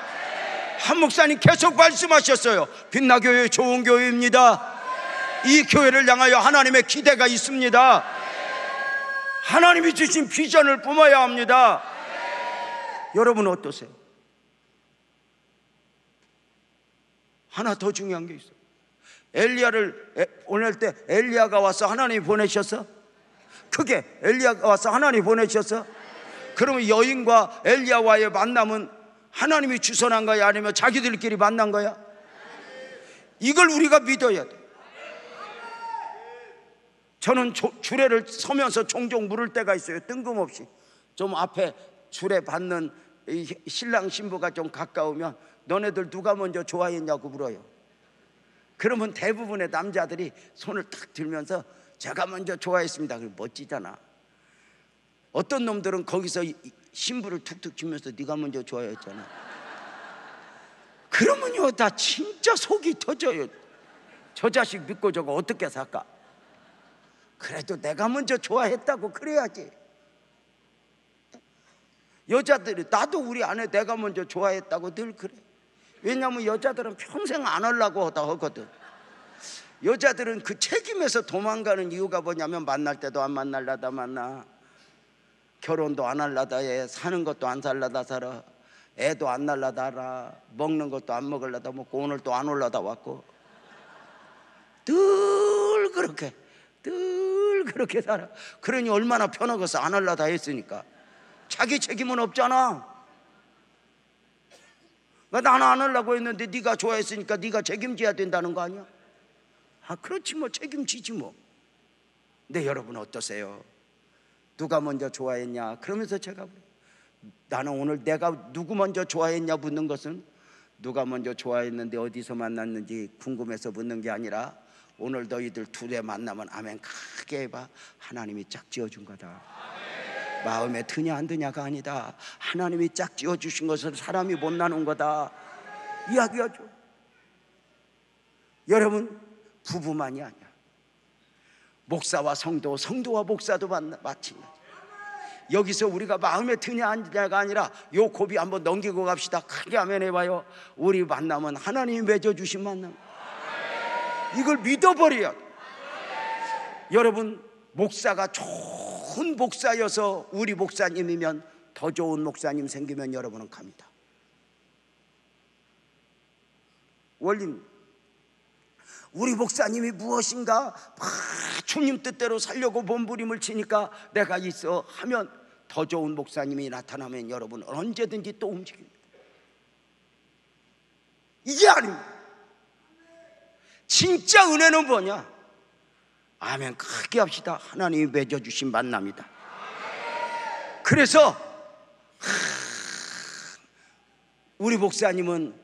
한 목사님 계속 말씀하셨어요. 빛나교회 좋은 교회입니다. 이 교회를 향하여 하나님의 기대가 있습니다. 하나님이 주신 비전을 뿜어야 합니다. 여러분 어떠세요? 하나 더 중요한 게 있어요. 엘리야를 보낼 때 엘리야가 와서 하나님이 보내셨어? 크게 엘리야가 와서 하나님이 보내셨어? 그러면 여인과 엘리야와의 만남은 하나님이 주선한 거야? 아니면 자기들끼리 만난 거야? 이걸 우리가 믿어야 돼. 저는 주례를 서면서 종종 물을 때가 있어요. 뜬금없이 좀 앞에 주례 받는 신랑 신부가 좀 가까우면 너네들 누가 먼저 좋아했냐고 물어요. 그러면 대부분의 남자들이 손을 탁 들면서 제가 먼저 좋아했습니다. 멋지잖아. 어떤 놈들은 거기서 신부를 툭툭 치면서 네가 먼저 좋아했잖아. 그러면요 다 진짜 속이 터져요. 저 자식 믿고 저거 어떻게 살까? 그래도 내가 먼저 좋아했다고 그래야지. 여자들이 나도 우리 아내 내가 먼저 좋아했다고 늘 그래. 왜냐하면 여자들은 평생 안 하려고 하거든. 여자들은 그 책임에서 도망가는 이유가 뭐냐면 만날 때도 안 만날라다 만나, 결혼도 안 할라다 해, 사는 것도 안 살라다 살아, 애도 안 날라다 알아, 먹는 것도 안 먹을라다 먹고 오늘 또 안 올라다 왔고, 늘 그렇게 살아. 그러니 얼마나 편하겠어. 안 할라다 했으니까. 자기 책임은 없잖아. 나는 안 하려고 했는데 네가 좋아했으니까 네가 책임져야 된다는 거 아니야? 아 그렇지 뭐, 책임지지 뭐. 근데 여러분 어떠세요? 누가 먼저 좋아했냐? 그러면서 제가 나는 오늘 내가 누구 먼저 좋아했냐 묻는 것은 누가 먼저 좋아했는데 어디서 만났는지 궁금해서 묻는 게 아니라 오늘 너희들 둘의 만나면 아멘 크게 해봐. 하나님이 짝 지어준 거다. 마음에 드냐 안 드냐가 아니다. 하나님이 짝 지어주신 것은 사람이 못 나눈 거다 이야기하죠. 여러분 부부만이 아니야. 목사와 성도, 성도와 목사도 마찬가지. 여기서 우리가 마음에 드냐 안 드냐가 아니라 요 고비 한번 넘기고 갑시다. 크게 아멘 해봐요. 우리 만남은 하나님이 맺어주신 만남. 이걸 믿어버려야 돼. 여러분 목사가 좋은 목사여서 우리 목사님이면 더 좋은 목사님 생기면 여러분은 갑니다. 원리는 우리 목사님이 무엇인가 주님 뜻대로 살려고 몸부림을 치니까 내가 있어 하면 더 좋은 목사님이 나타나면 여러분 언제든지 또 움직입니다. 이게 아닙니다. 진짜 은혜는 뭐냐? 아멘 크게 합시다. 하나님이 맺어주신 만남이다. 그래서 우리 목사님은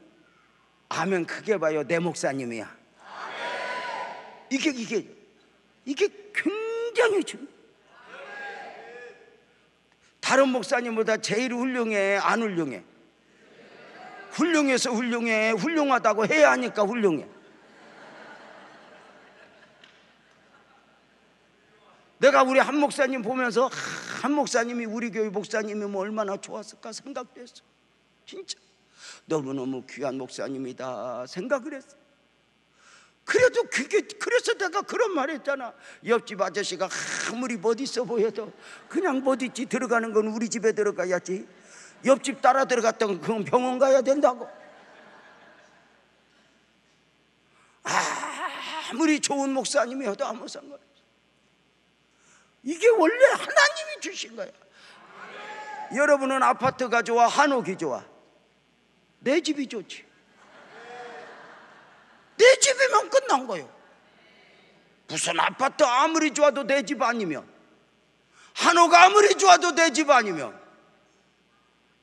아멘 크게 봐요. 내 목사님이야. 이게 굉장히 중요해. 다른 목사님보다 제일 훌륭해 안 훌륭해? 훌륭해서 훌륭해. 훌륭하다고 해야 하니까 훌륭해. 내가 우리 한 목사님 보면서 한 목사님이 우리 교회 목사님이면 얼마나 좋았을까 생각됐어. 진짜 너무너무 귀한 목사님이다 생각을 했어. 그래도 그래서 내가 그런 말 했잖아. 옆집 아저씨가 아무리 멋있어 보여도 그냥 멋있지, 들어가는 건 우리 집에 들어가야지. 옆집 따라 들어갔다가 그건 병원 가야 된다고. 아무리 좋은 목사님이어도 아무 상관없어. 이게 원래 하나님이 주신 거야. 여러분은 아파트가 좋아, 한옥이 좋아? 내 집이 좋지. 내 집이면 끝난 거예요. 무슨 아파트 아무리 좋아도 내 집 아니면, 한옥 아무리 좋아도 내 집 아니면.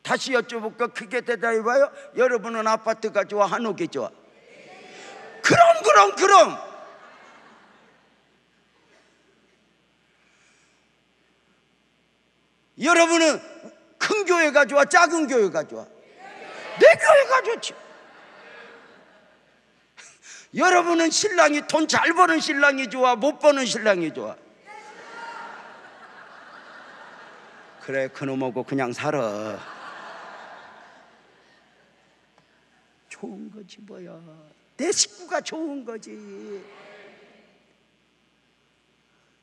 다시 여쭤볼까? 크게 대답해봐요. 여러분은 아파트가 좋아, 한옥이 좋아? 그럼 여러분은 큰 교회가 좋아, 작은 교회가 좋아? 내 교회가 좋지. 여러분은 신랑이 돈 잘 버는 신랑이 좋아, 못 버는 신랑이 좋아? 그래 그놈하고 그냥 살아. 좋은 거지 뭐야. 내 식구가 좋은 거지.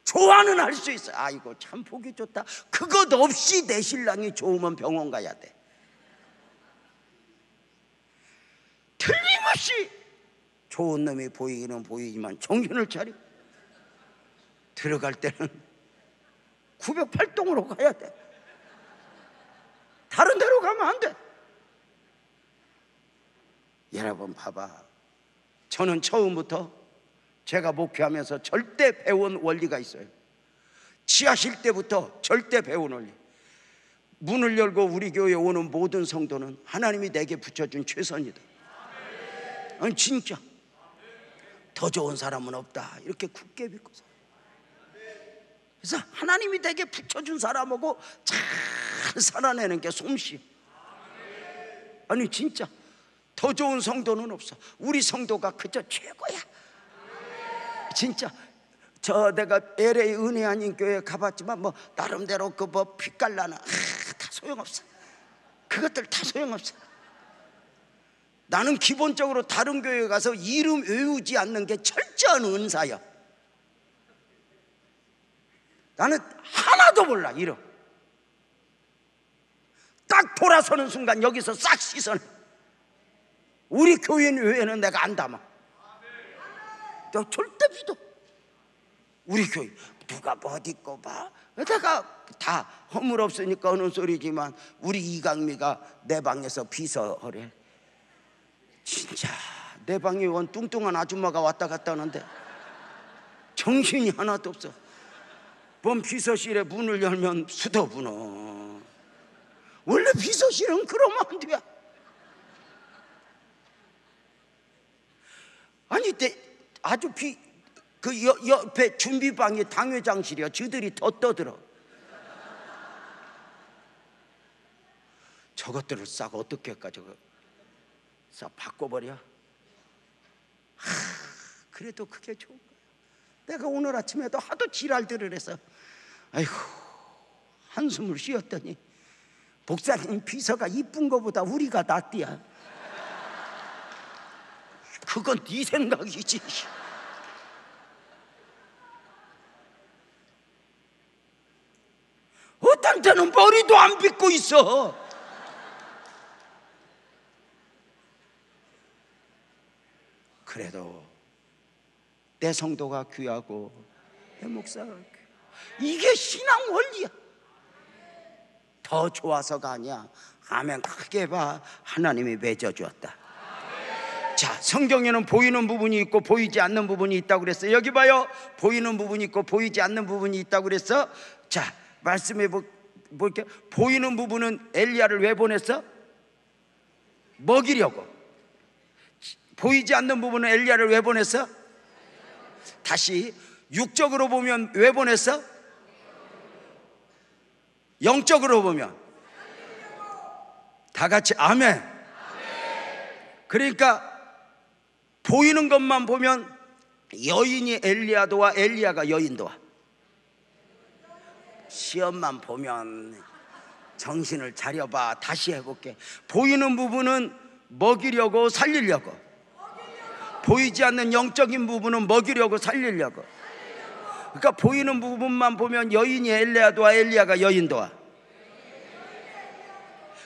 좋은 좋아는 할 수 있어. 아이고 참 보기 좋다. 그것 없이 내 신랑이 좋으면 병원 가야 돼. 틀림없이 좋은 놈이 보이기는 보이지만 정신을 차리고 들어갈 때는 908동으로 가야 돼. 다른 데로 가면 안 돼. 여러분 봐봐, 저는 처음부터 제가 목회하면서 절대 배운 원리가 있어요. 취하실 때부터 절대 배운 원리. 문을 열고 우리 교회에 오는 모든 성도는 하나님이 내게 붙여준 최선이다. 아니 진짜 더 좋은 사람은 없다, 이렇게 굳게 믿고 살아요. 그래서 하나님이 내게 붙여준 사람하고 잘 살아내는 게 솜씨. 아니 진짜 더 좋은 성도는 없어. 우리 성도가 그저 최고야. 진짜 내가 LA 은혜 아닌 교회 가봤지만 뭐 나름대로 그 뭐 빛깔나는 다 소용없어. 그것들 다 소용없어. 나는 기본적으로 다른 교회 가서 이름 외우지 않는 게 철저한 은사야. 나는 하나도 몰라 이름. 딱 돌아서는 순간 여기서 싹 씻어내. 우리 교인 외에는 내가 안 담아. 너 절대 믿어. 우리 교회 누가 뭐 어디 거 봐. 내가 다 허물없으니까 하는 소리지만 우리 이강미가 내 방에서 비서하래. 진짜 내 방에 원 뚱뚱한 아줌마가 왔다 갔다 하는데 정신이 하나도 없어. 뭔 비서실에 문을 열면 수더분어. 원래 비서실은 그러면 안 돼. 아니 아주 그 옆에 준비방이 당회장실이야. 저들이 더 떠들어. 저것들을 싹 어떻게 할까? 저거 싹 바꿔버려. 그래도 그게 좋은 거야. 내가 오늘 아침에도 하도 지랄들을 해서 아이고 한숨을 쉬었더니 목사님 비서가 이쁜 거보다 우리가 낫디야. 그건 네 생각이지. 어떤 때는 머리도 안 빗고 있어. 그래도 내 성도가 귀하고 내 목사가 귀하고, 이게 신앙 원리야. 더 좋아서가 아니야. 아멘. 크게 봐. 하나님이 맺어주었다. 자, 성경에는 보이는 부분이 있고 보이지 않는 부분이 있다고 그랬어요. 여기 봐요. 보이는 부분이 있고 보이지 않는 부분이 있다고 그랬어. 자, 말씀해 볼게요. 보이는 부분은 엘리야를 왜 보냈어? 먹이려고. 보이지 않는 부분은 엘리야를 왜 보냈어? 다시 육적으로 보면 왜 보냈어? 영적으로 보면 다 같이 아멘. 그러니까 보이는 것만 보면 여인이 엘리야 도와, 엘리야가 여인 도와. 시험만 보면 정신을 차려봐. 다시 해볼게. 보이는 부분은 먹이려고 살리려고, 보이지 않는 영적인 부분은 먹이려고 살리려고. 그러니까 보이는 부분만 보면 여인이 엘리야 도와, 엘리야가 여인 도와.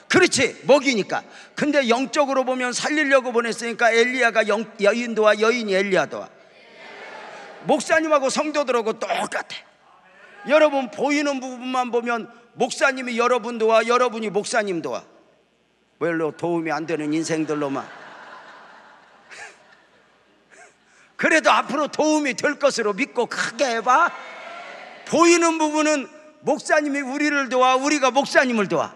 그렇지, 먹이니까. 근데 영적으로 보면 살리려고 보냈으니까 엘리야가 여인 도와, 여인이 엘리야 도와. 목사님하고 성도들하고 똑같아. 여러분 보이는 부분만 보면 목사님이 여러분 도와, 여러분이 목사님 도와. 별로 도움이 안 되는 인생들로만. 그래도 앞으로 도움이 될 것으로 믿고 크게 해봐. 보이는 부분은 목사님이 우리를 도와, 우리가 목사님을 도와.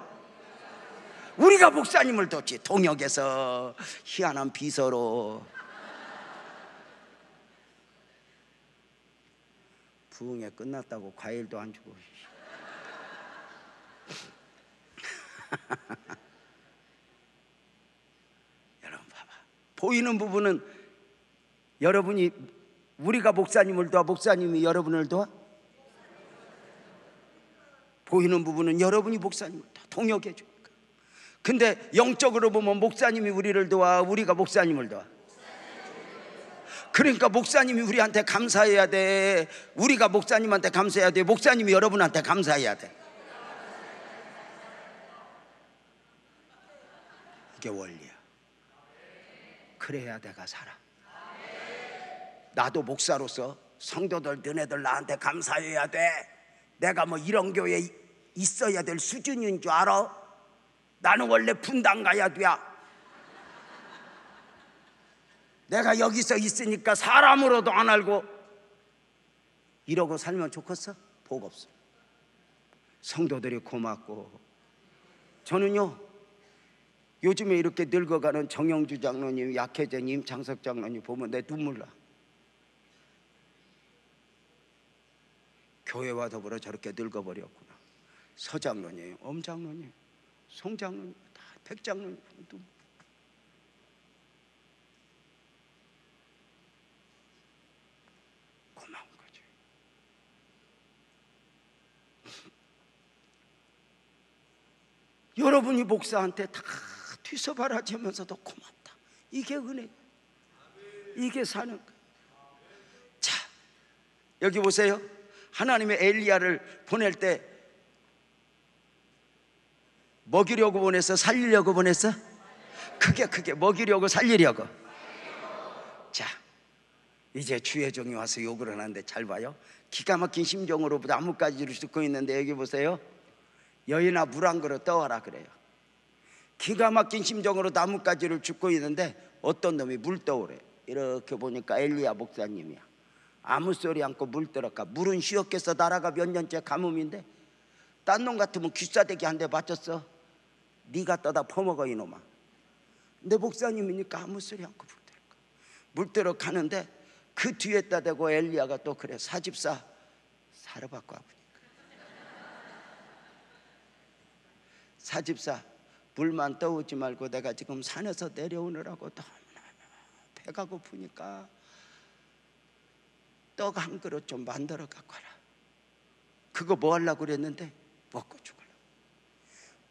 우리가 목사님을 돕지. 동역에서 희한한 비서로. 부흥회 끝났다고 과일도 안 주고. 여러분 봐봐. 보이는 부분은 여러분이, 우리가 목사님을 도와, 목사님이 여러분을 도와. 보이는 부분은 여러분이 목사님을 도와, 동역해 줘. 근데 영적으로 보면 목사님이 우리를 도와, 우리가 목사님을 도와. 그러니까 목사님이 우리한테 감사해야 돼. 우리가 목사님한테 감사해야 돼. 목사님이 여러분한테 감사해야 돼. 이게 원리야. 그래야 내가 살아. 나도 목사로서 성도들 너네들 나한테 감사해야 돼. 내가 뭐 이런 교회에 있어야 될 수준인 줄 알아? 나는 원래 분당 가야 돼. 내가 여기서 있으니까 사람으로도 안 알고 이러고 살면 좋겠어? 복 없어. 성도들이 고맙고. 저는요 요즘에 이렇게 늙어가는 정영주 장로님, 약해진 임창석 장로님 보면 내 눈물 나. 교회와 더불어 저렇게 늙어버렸구나. 서 장로님, 엄 장로님, 송 장로님, 다 백 장로님 눈물. 고마운 거지. 여러분이 목사한테 다 뒤서바라지면서도 고맙다. 이게 은혜. 이게 사는 거. 자, 여기 보세요. 하나님의 엘리야를 보낼 때 먹이려고 보냈어? 살리려고 보냈어? 크게 먹이려고 살리려고. 자, 이제 주의 종이 와서 욕을 하는데 잘 봐요. 기가 막힌 심정으로 나뭇가지를 줍고 있는데 여기 보세요. 여인아 물 한 그릇 떠와라 그래요. 기가 막힌 심정으로 나뭇가지를 줍고 있는데 어떤 놈이 물 떠오래. 이렇게 보니까 엘리야 목사님이야. 아무 소리 않고 물 떠러가. 물은 쉬었겠어. 나라가 몇 년째 가뭄인데. 딴 놈 같으면 귀싸대기 한 대 맞췄어. 네가 떠다 퍼먹어 이놈아. 근데 목사님이니까 아무 소리 않고 물 떠러 가는데 그 뒤에다 대고 엘리야가 또 그래. 사집사 사르받고 와보니까 사집사 물만 떠오지 말고 내가 지금 산에서 내려오느라고 너무나 배가 고프니까 떡 한 그릇 좀 만들어 갖고 와라. 그거 뭐 하려고 그랬는데 먹고 죽으려고.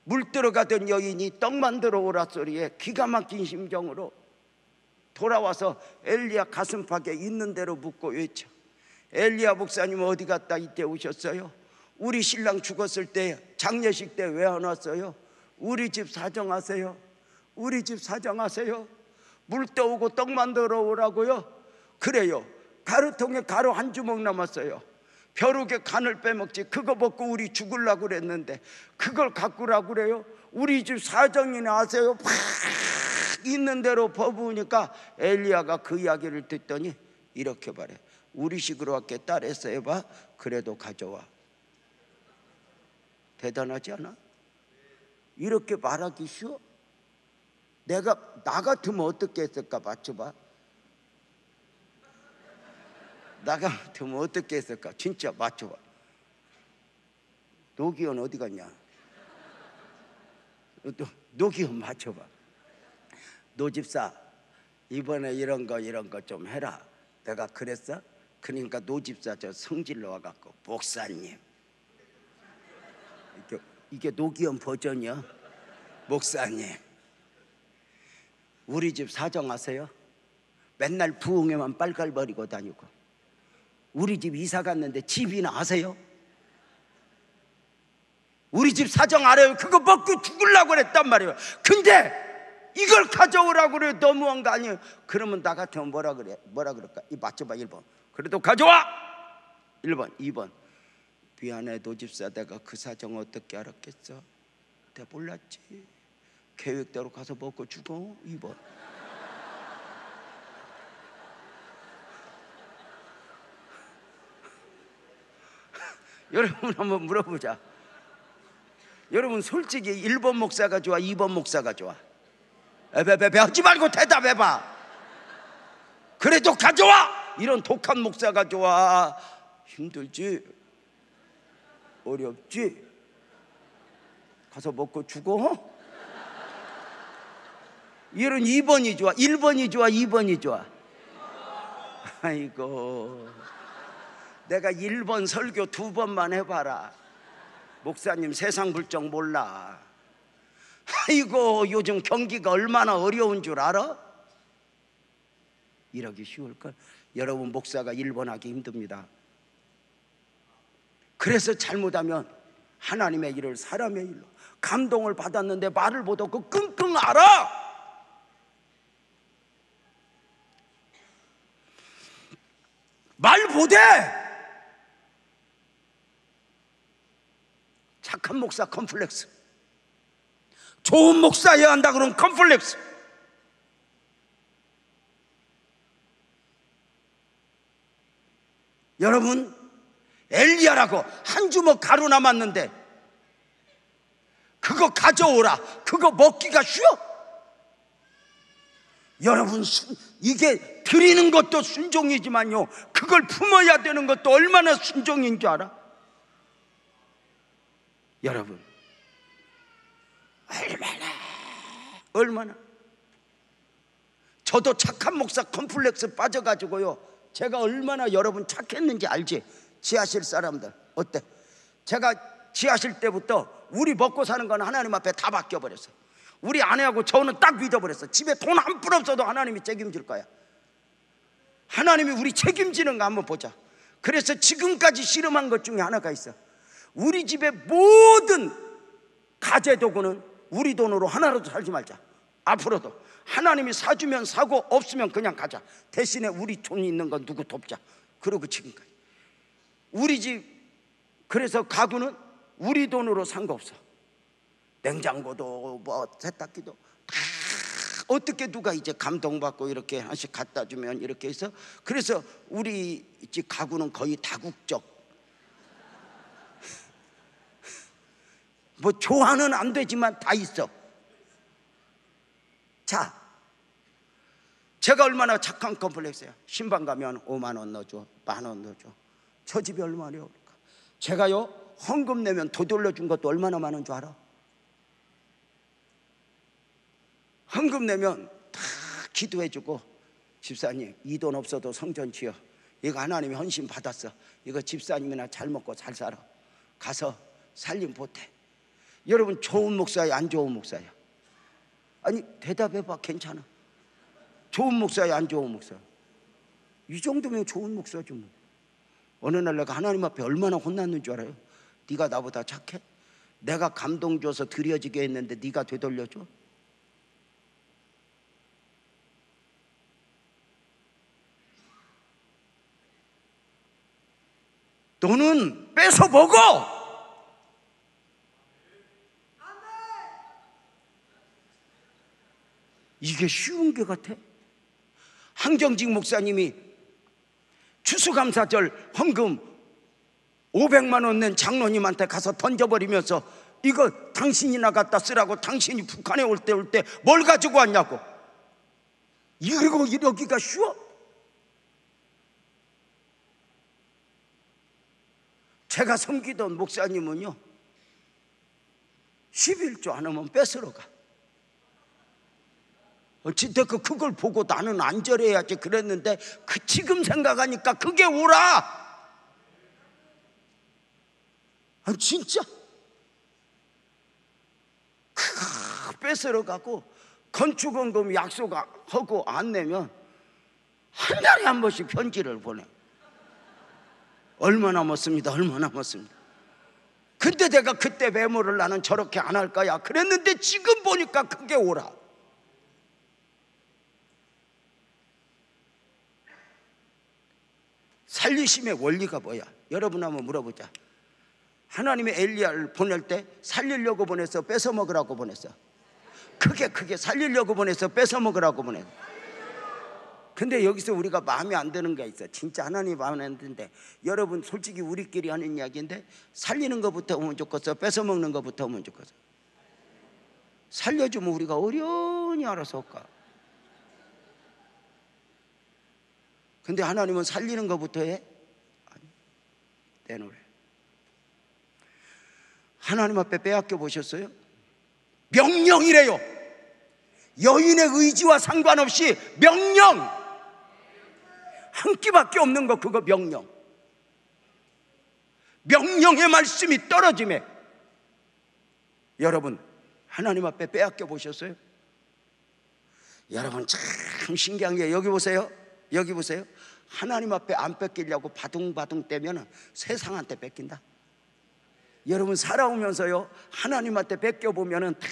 물 들어가던 여인이 떡 만들어 오라 소리에 기가 막힌 심정으로 돌아와서 엘리야 가슴팍에 있는 대로 묻고 외쳐. 엘리야 목사님 어디 갔다 이때 오셨어요? 우리 신랑 죽었을 때 장례식 때 왜 안 왔어요? 우리 집 사정하세요. 우리 집 사정하세요. 물 떠오고 떡 만들어 오라고요? 그래요. 가루통에 가루 한 주먹 남았어요. 벼룩에 간을 빼먹지. 그거 먹고 우리 죽으려고 그랬는데 그걸 갖고라고 그래요? 우리 집 사정이나 하세요. 팍 있는 대로 퍼부으니까 엘리야가 그 이야기를 듣더니 이렇게 말해. 우리 식으로 할게. 딸에서 해봐. 그래도 가져와. 대단하지 않아? 이렇게 말하기 쉬워? 나 같으면 어떻게 했을까? 맞춰봐. 나 같으면 어떻게 했을까? 진짜 맞춰봐. 노기현 어디 갔냐? 노기현 맞춰봐. 노집사 이번에 이런 거 좀 해라. 내가 그랬어? 그러니까 노집사 저 성질로 와갖고 목사님, 이게 노기현 버전이야. 목사님 우리 집 사정하세요. 맨날 부흥회만 빨갈거리고 다니고 우리 집 이사 갔는데 집이나 하세요? 우리 집 사정 알아요. 그거 먹고 죽으려고 그랬단 말이에요. 근데 이걸 가져오라고 그래. 너무한 거 아니에요? 그러면 나 같으면 뭐라 그럴까? 이 맞춰봐. 1번 그래도 가져와. 1번 2번 미안해 노집사 내가 그 사정 어떻게 알았겠어? 내가 몰랐지. 계획대로 가서 먹고 죽어. 2번 여러분 한번 물어보자. 여러분 솔직히 1번 목사가 좋아? 2번 목사가 좋아? 에베베베 하지 말고 대답해봐. 그래도 가져와. 이런 독한 목사가 좋아? 힘들지? 어렵지? 가서 먹고 죽어? 이런 2번이 좋아? 1번이 좋아? 2번이 좋아? 아이고 내가 1번 설교 2번만 해봐라. 목사님 세상 불정 몰라. 아이고 요즘 경기가 얼마나 어려운 줄 알아? 이러기 쉬울걸? 여러분, 목사가 1번 하기 힘듭니다. 그래서 잘못하면 하나님의 일을 사람의 일로, 감동을 받았는데 말을 못하고 끙끙 앓아. 말 못해. 착한 목사 컴플렉스, 좋은 목사여야 한다 그러면 컴플렉스. 여러분, 엘리야라고 한 주먹 가루 남았는데 그거 가져오라, 그거 먹기가 쉬워? 여러분, 이게 드리는 것도 순종이지만요, 그걸 품어야 되는 것도 얼마나 순종인 줄 알아? 여러분, 얼마나 저도 착한 목사 컴플렉스 빠져가지고요, 제가 얼마나 여러분 착했는지 알지? 지하실 사람들 어때? 제가 지하실 때부터 우리 먹고 사는 건 하나님 앞에 다 맡겨버렸어. 우리 아내하고 저는 딱 믿어버렸어. 집에 돈 한 푼 없어도 하나님이 책임질 거야. 하나님이 우리 책임지는 거 한번 보자. 그래서 지금까지 씨름한 것 중에 하나가 있어. 우리 집의 모든 가재도구는 우리 돈으로 하나라도 살지 말자. 앞으로도 하나님이 사주면 사고, 없으면 그냥 가자. 대신에 우리 돈 있는 건 누구 돕자. 그러고 지금까지 우리 집, 그래서 가구는 우리 돈으로 산 거 없어. 냉장고도 뭐 세탁기도 다 어떻게 누가 이제 감동받고 이렇게 하나씩 갖다 주면 이렇게 해서, 그래서 우리 집 가구는 거의 다국적. 뭐 좋아는 안 되지만 다 있어. 자, 제가 얼마나 착한 컴플렉스야. 신방 가면 5만 원 넣어줘, 10,000원 넣어줘. 저 집이 얼마나 어려울까. 제가요, 헌금 내면 되돌려 준 것도 얼마나 많은 줄 알아? 헌금 내면 다 기도해주고, 집사님 이 돈 없어도 성전 지어, 이거 하나님이 헌신 받았어, 이거 집사님이나 잘 먹고 잘 살아, 가서 살림 보태. 여러분, 좋은 목사야 안 좋은 목사야? 아니 대답해봐. 괜찮아. 좋은 목사야 안 좋은 목사야? 이 정도면 좋은 목사지 뭐. 어느 날 내가 하나님 앞에 얼마나 혼났는 줄 알아요? 네가 나보다 착해? 내가 감동 줘서 드려지게 했는데 네가 되돌려줘? 너는 뺏어 먹어. 이게 쉬운 게 같아? 한경직 목사님이 추수감사절 헌금 500만 원 낸 장로님한테 가서 던져버리면서, 이거 당신이나 갖다 쓰라고, 당신이 북한에 올 때 뭘 가지고 왔냐고. 이러고 이러기가 쉬워? 제가 섬기던 목사님은요, 11조 안 하면 뺏으러 가. 어찌됐건 그걸 보고 나는 안 절해야지 그랬는데, 지금 생각하니까 그게 오라. 진짜 뺏으러 가고, 건축원금 약속하고 안 내면 한 달에 한 번씩 편지를 보내. 얼마 남았습니다, 얼마 남았습니다. 근데 내가 그때 메모를 나는 저렇게 안 할 거야 그랬는데, 지금 보니까 그게 오라. 살리심의 원리가 뭐야? 여러분 한번 물어보자. 하나님의 엘리야를 보낼 때 살리려고 보냈어, 뺏어 먹으라고 보냈어? 크게 살리려고 보냈어, 뺏어 먹으라고 보냈어? 근데 여기서 우리가 마음에 안 드는 게 있어. 진짜 하나님 마음에 안 드는데, 여러분 솔직히 우리끼리 하는 이야기인데, 살리는 것부터 오면 좋겠어, 뺏어 먹는 것부터 오면 좋겠어? 살려주면 우리가 어련히 알아서 올까? 근데 하나님은 살리는 것부터 해? 아니, 내놓으래. 하나님 앞에 빼앗겨 보셨어요? 명령이래요. 여인의 의지와 상관없이 명령. 한 끼밖에 없는 거, 그거 명령. 명령의 말씀이 떨어짐에, 여러분 하나님 앞에 빼앗겨 보셨어요? 여러분 참 신기한 게, 여기 보세요. 여기 보세요. 하나님 앞에 안 뺏기려고 바둥바둥 떼면 세상한테 뺏긴다. 여러분 살아오면서요, 하나님한테 뺏겨보면 다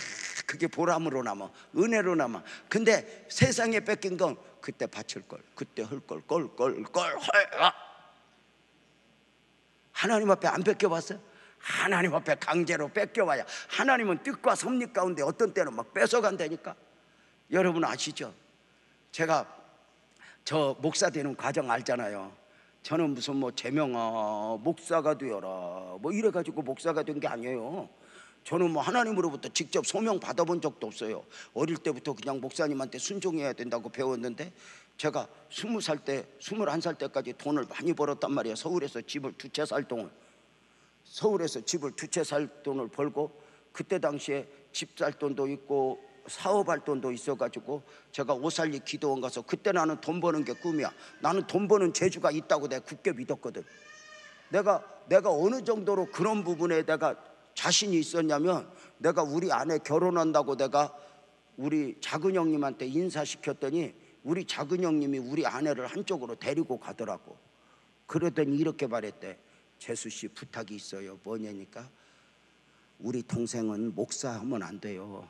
그게 보람으로 남아, 은혜로 남아. 근데 세상에 뺏긴 건 그때 바칠걸, 그때 할걸, 걸. 하나님 앞에 안 뺏겨봤어요? 하나님 앞에 강제로 뺏겨와야, 하나님은 뜻과 섭리 가운데 어떤 때는 막 뺏어간다니까. 여러분 아시죠? 제가 저 목사 되는 과정 알잖아요. 저는 무슨 뭐 제명아 목사가 되어라 뭐 이래가지고 목사가 된 게 아니에요. 저는 뭐 하나님으로부터 직접 소명 받아본 적도 없어요. 어릴 때부터 그냥 목사님한테 순종해야 된다고 배웠는데, 제가 20살 때, 21살 때까지 돈을 많이 벌었단 말이에요. 서울에서 집을 2채 살 돈을, 서울에서 집을 2채 살 돈을 벌고, 그때 당시에 집 살 돈도 있고 사업할 돈도 있어가지고 제가 오살리 기도원 가서, 그때 나는 돈 버는 게 꿈이야. 나는 돈 버는 재주가 있다고 내가 굳게 믿었거든. 내가 어느 정도로 그런 부분에 내가 자신이 있었냐면, 내가 우리 아내 결혼한다고 내가 우리 작은 형님한테 인사시켰더니 우리 작은 형님이 우리 아내를 한쪽으로 데리고 가더라고. 그러더니 이렇게 말했대. 재수 씨 부탁이 있어요. 뭐냐니까, 우리 동생은 목사하면 안 돼요.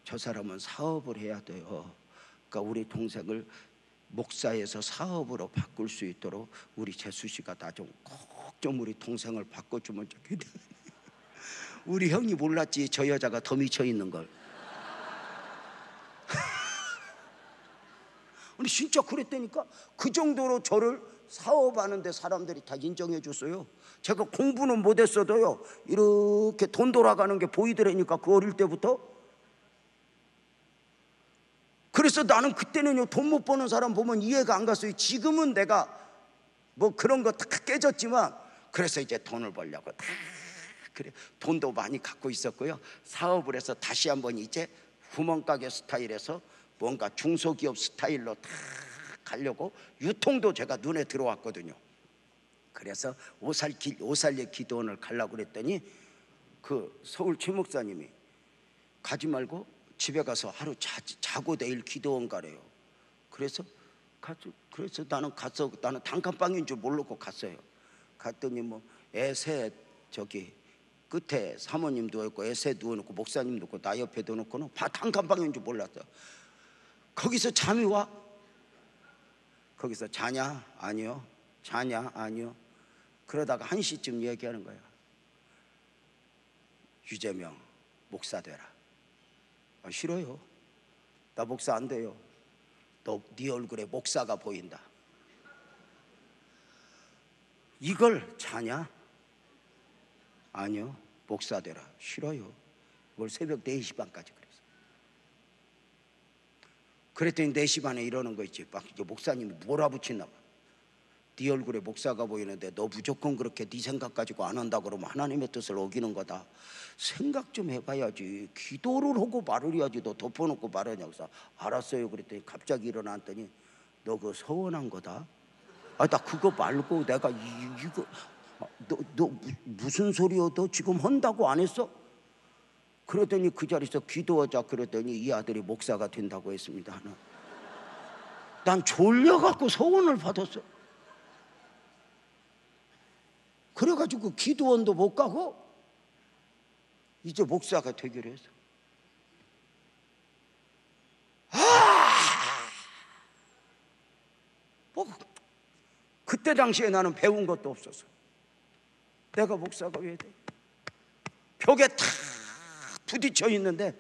저 사람은 사업을 해야 돼요. 그러니까 우리 동생을 목사에서 사업으로 바꿀 수 있도록 우리 재수 씨가 나 좀 꼭 좀 우리 동생을 바꿔주면 좋겠다. 우리 형이 몰랐지 저 여자가 더 미쳐 있는 걸. 근데 진짜 그랬다니까. 그 정도로 저를 사업하는데 사람들이 다 인정해 줬어요. 제가 공부는 못했어도요, 이렇게 돈 돌아가는 게 보이더라니까, 그 어릴 때부터. 그래서 나는 그때는요, 돈 못 버는 사람 보면 이해가 안 갔어요. 지금은 내가 뭐 그런 거 다 깨졌지만, 그래서 이제 돈을 벌려고 다 그래 돈도 많이 갖고 있었고요. 사업을 해서 다시 한번 이제 구멍가게 스타일에서 뭔가 중소기업 스타일로 다 가려고, 유통도 제가 눈에 들어왔거든요. 그래서 오살리 기도원을 가려고 그랬더니 그 서울 최 목사님이 가지 말고 집에 가서 하루 자고 내일 기도원 가래요. 그래서 나는 가서, 나는 단칸방인 줄 모르고 갔어요. 갔더니 뭐 애새 저기 끝에 사모님 누워있고 애새 누워놓고 목사님 누워있고 나 옆에 누워놓고는 단칸방인 줄 몰랐어. 거기서 잠이 와? 거기서 자냐? 아니요. 자냐? 아니요. 그러다가 1시쯤 얘기하는 거야. 유재명 목사 되라. 아, 싫어요. 나 목사 안 돼요. 네 얼굴에 목사가 보인다. 이걸 자냐? 아니요. 목사 되라. 싫어요. 이걸 새벽 4시 반까지 그랬어. 그랬더니 4시 반에 이러는 거 있지. 막 이제 목사님이 몰아붙이나 봐. 네 얼굴에 목사가 보이는데 너 무조건 그렇게 네 생각 가지고 안 한다 그러면 하나님의 뜻을 어기는 거다. 생각 좀 해봐야지. 기도를 하고 말을 해야지. 너 덮어놓고 말하냐고. 알았어요. 그랬더니 갑자기 일어났더니 너 그거 서운한 거다. 아, 나 그거 말고 내가 이거 너 무슨 소리야? 너 지금 한다고 안 했어? 그러더니 그 자리에서 기도하자 그랬더니 이 아들이 목사가 된다고 했습니다. 하나. 난 졸려갖고 소원을 받았어. 그래가지고 기도원도 못 가고 이제 목사가 되기로 했어. 뭐 그때 당시에 나는 배운 것도 없었어. 내가 목사가 왜 돼? 벽에 탁 부딪혀 있는데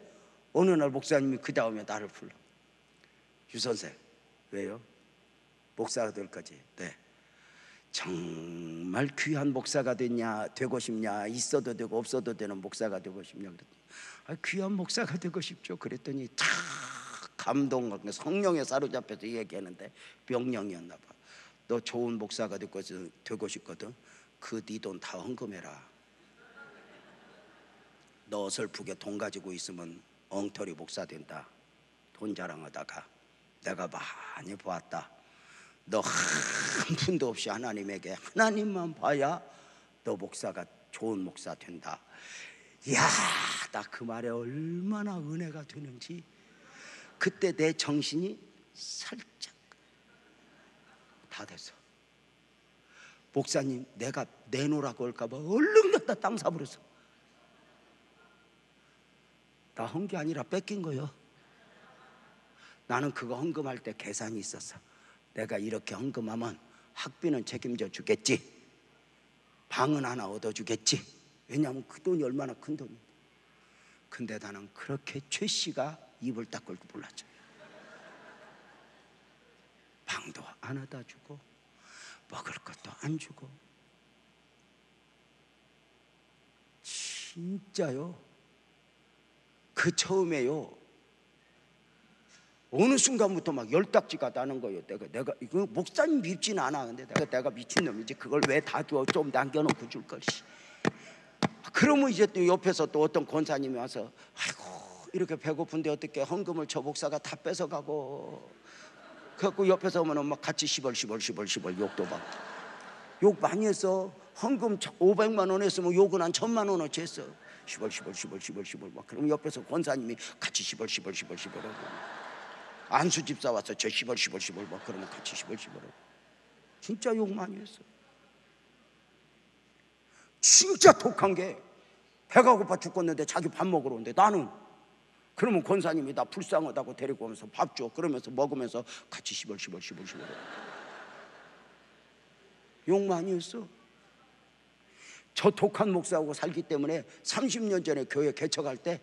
어느 날 목사님이 그 다음에 나를 불러. 유 선생, 왜요? 목사가 될 거지? 네. 정말 귀한 목사가 되고 싶냐? 있어도 되고 없어도 되는 목사가 되고 싶냐? 그랬더니 귀한 목사가 되고 싶죠. 그랬더니 탁 감동, 성령에 사로잡혀서 얘기하는데 명령이었나 봐. 너 좋은 목사가 되고 싶거든. 그 네 돈 다 헌금해라. 너 어설프게 돈 가지고 있으면 엉터리 목사 된다. 돈 자랑하다가 내가 많이 보았다. 너 한 푼도 없이 하나님에게 하나님만 봐야 너 목사가 좋은 목사 된다. 이야, 나 그 말에 얼마나 은혜가 되는지. 그때 내 정신이 살짝 다 됐어. 목사님, 내가 내놓으라고 할까봐 얼른 갖다 땅 사버렸어. 나 헌 게 아니라 뺏긴 거요. 나는 그거 헌금할 때 계산이 있었어. 내가 이렇게 헌금하면 학비는 책임져 주겠지, 방은 하나 얻어주겠지. 왜냐하면 그 돈이 얼마나 큰 돈인데. 근데 나는 그렇게 최 씨가 입을 닦을 줄 몰랐죠. 방도 안 하다 주고 먹을 것도 안 주고. 진짜요. 그 처음에요, 어느 순간부터 막 열딱지가 나는 거예요. 내가 이거 목사님 밉진 않아. 근데 내가 미친놈이지. 그걸 왜 다 줘? 좀 남겨놓고 줄 걸. 그러면 이제 또 옆에서 또 어떤 권사님이 와서, 아이고 이렇게 배고픈데 어떻게 헌금을 저 목사가 다 뺏어가고. 그래갖고 옆에서 오면 막 같이 시벌 욕도 받고. 욕 많이 했어. 헌금 500만 원 했으면 욕은 한 1000만 원어치 했어. 시벌 막. 그러면 옆에서 권사님이 같이 시벌 하고. 안수 집사 와서 저 시벌 막. 그러면 같이 시벌 하고. 진짜 욕 많이 했어. 진짜 독한 게, 배가 고파 죽겠는데 자기 밥 먹으러 오는데 나는, 그러면 권사님이 나 불쌍하다고 데리고 오면서 밥 줘. 그러면서 먹으면서 같이 시벌 욕 많이 했어. 저 독한 목사하고 살기 때문에 30년 전에 교회 개척할 때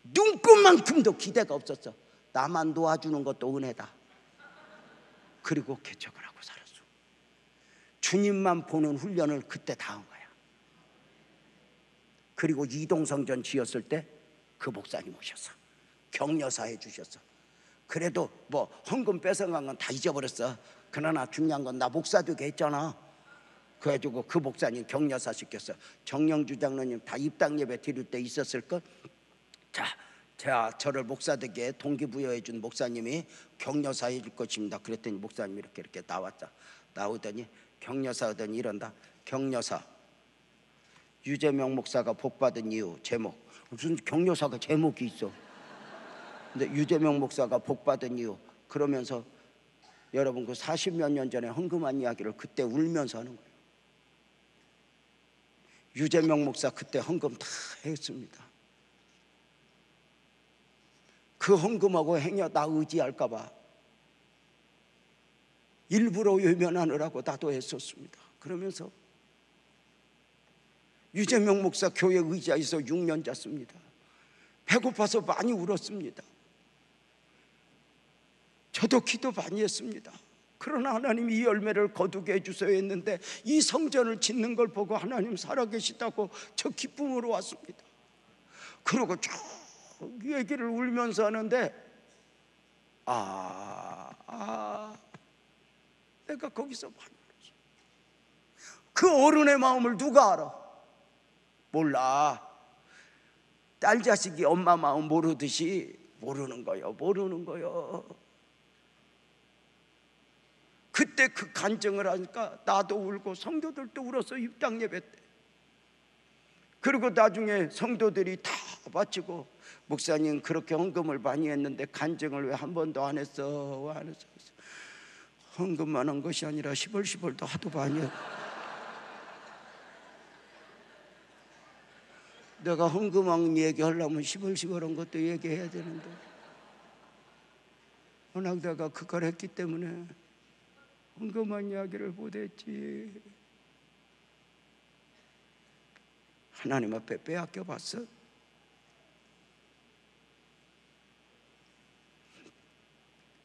눈꽃만큼도 기대가 없었어. 나만 도와주는 것도 은혜다. 그리고 개척을 하고 살았어. 주님만 보는 훈련을 그때 다 한 거야. 그리고 이동성전 지었을 때 그 목사님 오셨어. 격려사 해주셨어. 그래도 뭐 헌금 뺏어간 건 다 잊어버렸어. 그러나 중요한 건 나 목사 되게 했잖아. 그래가지고 그 목사님 격려사 시켰어. 정영주 장로님 다 입당 예배 드릴 때 있었을걸. 제가 저를 목사 되게 동기부여해 준 목사님이 격려사 해줄 것입니다. 그랬더니 목사님이 이렇게 나왔다. 나오더니 격려사 하더니 이런다. 격려사, 유재명 목사가 복받은 이유. 제목. 무슨 격려사가 제목이 있어. 근데 유재명 목사가 복받은 이유. 그러면서 여러분 그 40몇 년 전에 헌금한 이야기를 그때 울면서 하는 거예요. 유재명 목사 그때 헌금 다 했습니다. 그 헌금하고 행여 나 의지할까 봐 일부러 외면하느라고 나도 애썼습니다. 그러면서 유재명 목사 교회 의자에서 6년 잤습니다. 배고파서 많이 울었습니다. 저도 기도 많이 했습니다. 그러나 하나님이 이 열매를 거두게 해주셔야 했는데, 이 성전을 짓는 걸 보고 하나님 살아계시다고 저 기쁨으로 왔습니다. 그러고 쭉 얘기를 울면서 하는데, 내가 거기서 많이 울었어. 그 어른의 마음을 누가 알아? 몰라. 딸 자식이 엄마 마음 모르듯이 모르는 거요. 그때 그 간증을 하니까 나도 울고 성도들도 울어서 입당 예배 때. 그리고 나중에 성도들이 다 바치고, 목사님 그렇게 헌금을 많이 했는데 간증을 왜 한 번도 안 했어? 헌금만 한 것이 아니라 시벌도 하도 많이 했고. 내가 헌금왕 얘기하려면 시벌한 것도 얘기해야 되는데, 워낙 내가 그걸 했기 때문에 헌금한 이야기를 못했지. 하나님 앞에 빼앗겨 봤어.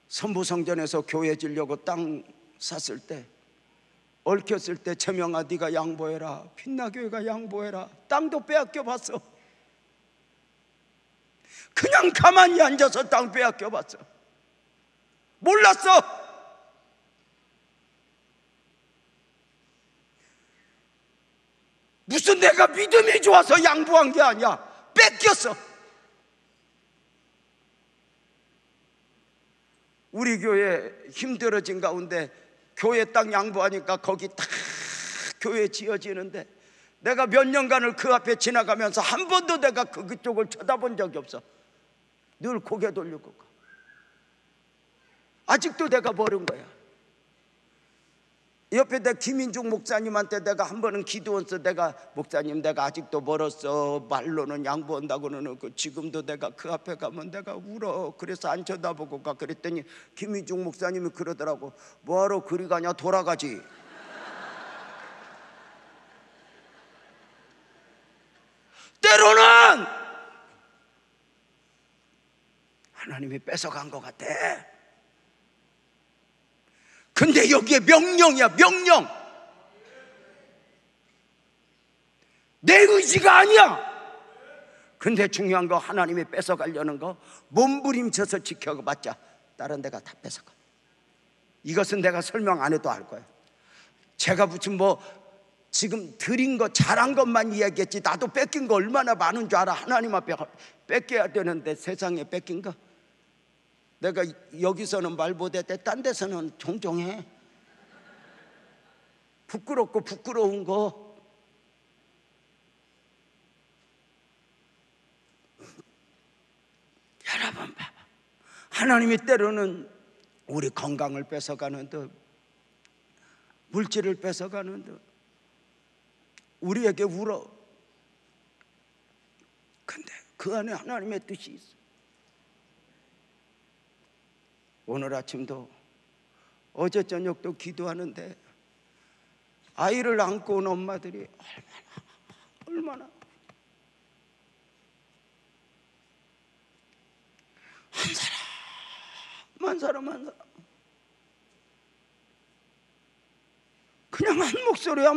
선부성전에서 교회 지려고 땅 샀을 때, 얽혔을 때 최명아 네가 양보해라, 빛나교회가 양보해라. 땅도 빼앗겨 봤어. 그냥 가만히 앉아서 땅 빼앗겨 봤어. 몰랐어. 무슨 내가 믿음이 좋아서 양보한 게 아니야. 뺏겼어. 우리 교회 힘들어진 가운데 교회 땅 양보하니까 거기 딱 교회 지어지는데, 내가 몇 년간을 그 앞에 지나가면서 한 번도 내가 그쪽을 쳐다본 적이 없어. 늘 고개 돌리고 가. 아직도 내가 모른 거야. 옆에 내 김인중 목사님한테 내가 한 번은 기도했어. 내가 목사님 내가 아직도 멀었어. 말로는 양보한다고는 지금도 내가 그 앞에 가면 내가 울어. 그래서 안 쳐다보고 가. 그랬더니 김인중 목사님이 그러더라고. 뭐하러 그리 가냐, 돌아가지. 때로는 하나님이 뺏어간 것 같아. 근데 여기에 명령이야, 명령. 내 의지가 아니야. 근데 중요한 거 하나님이 뺏어가려는 거 몸부림쳐서 지켜봤자 다른 데가 다 뺏어가. 이것은 내가 설명 안 해도 알 거야. 제가 무슨 뭐 지금 드린 거 잘한 것만 이야기했지 나도 뺏긴 거 얼마나 많은 줄 알아. 하나님 앞에 뺏겨야 되는데 세상에 뺏긴 거 내가 여기서는 말 못했대. 딴 데서는 종종 해. 부끄럽고 부끄러운 거. 여러분 봐봐. 하나님이 때로는 우리 건강을 뺏어가는 듯, 물질을 뺏어가는 듯 우리에게 울어. 근데 그 안에 하나님의 뜻이 있어. 오늘 아침도 어제 저녁도 기도하는데 아이를 안고 온 엄마들이 얼마나 한 사람 그냥 한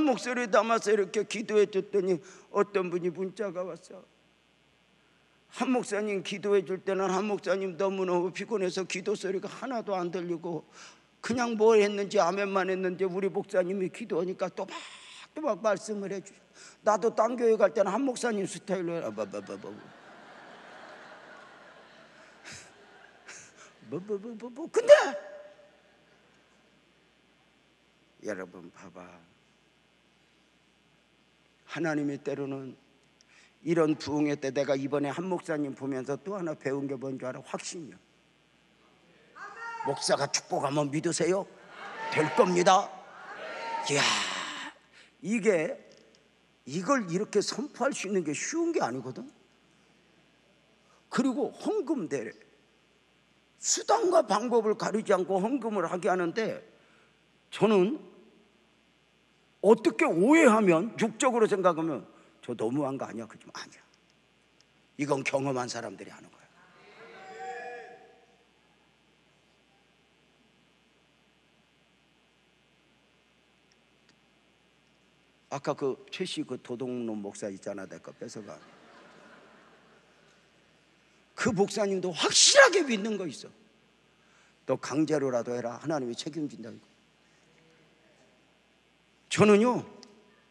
목소리 담아서 이렇게 기도해 줬더니 어떤 분이 문자가 왔어. 한 목사님 기도해 줄 때는 한 목사님 너무너무 피곤해서 기도 소리가 하나도 안 들리고 그냥 뭘 했는지 아멘만 했는데 우리 목사님이 기도하니까 또막 말씀을 해주셔. 나도 딴 교회 갈 때는 한 목사님 스타일로 해라. 근데 여러분 봐봐. 하나님이 때로는 이런 부흥회 때 내가 이번에 한 목사님 보면서 또 하나 배운 게 뭔 줄 알아? 확신이요. 목사가 축복하면 믿으세요? 될 겁니다. 이야, 이걸 이렇게 선포할 수 있는 게 쉬운 게 아니거든. 그리고 헌금대 수단과 방법을 가리지 않고 헌금을 하게 하는데 저는 어떻게 오해하면 육적으로 생각하면 저 너무한 거 아니야? 그죠? 아니야. 이건 경험한 사람들이 하는 거야. 아까 그 최씨 그 도둑놈 목사 있잖아. 내가 뺏어가. 그 목사님도 확실하게 믿는 거 있어. 너 강제로라도 해라. 하나님이 책임진다. 이거. 저는요,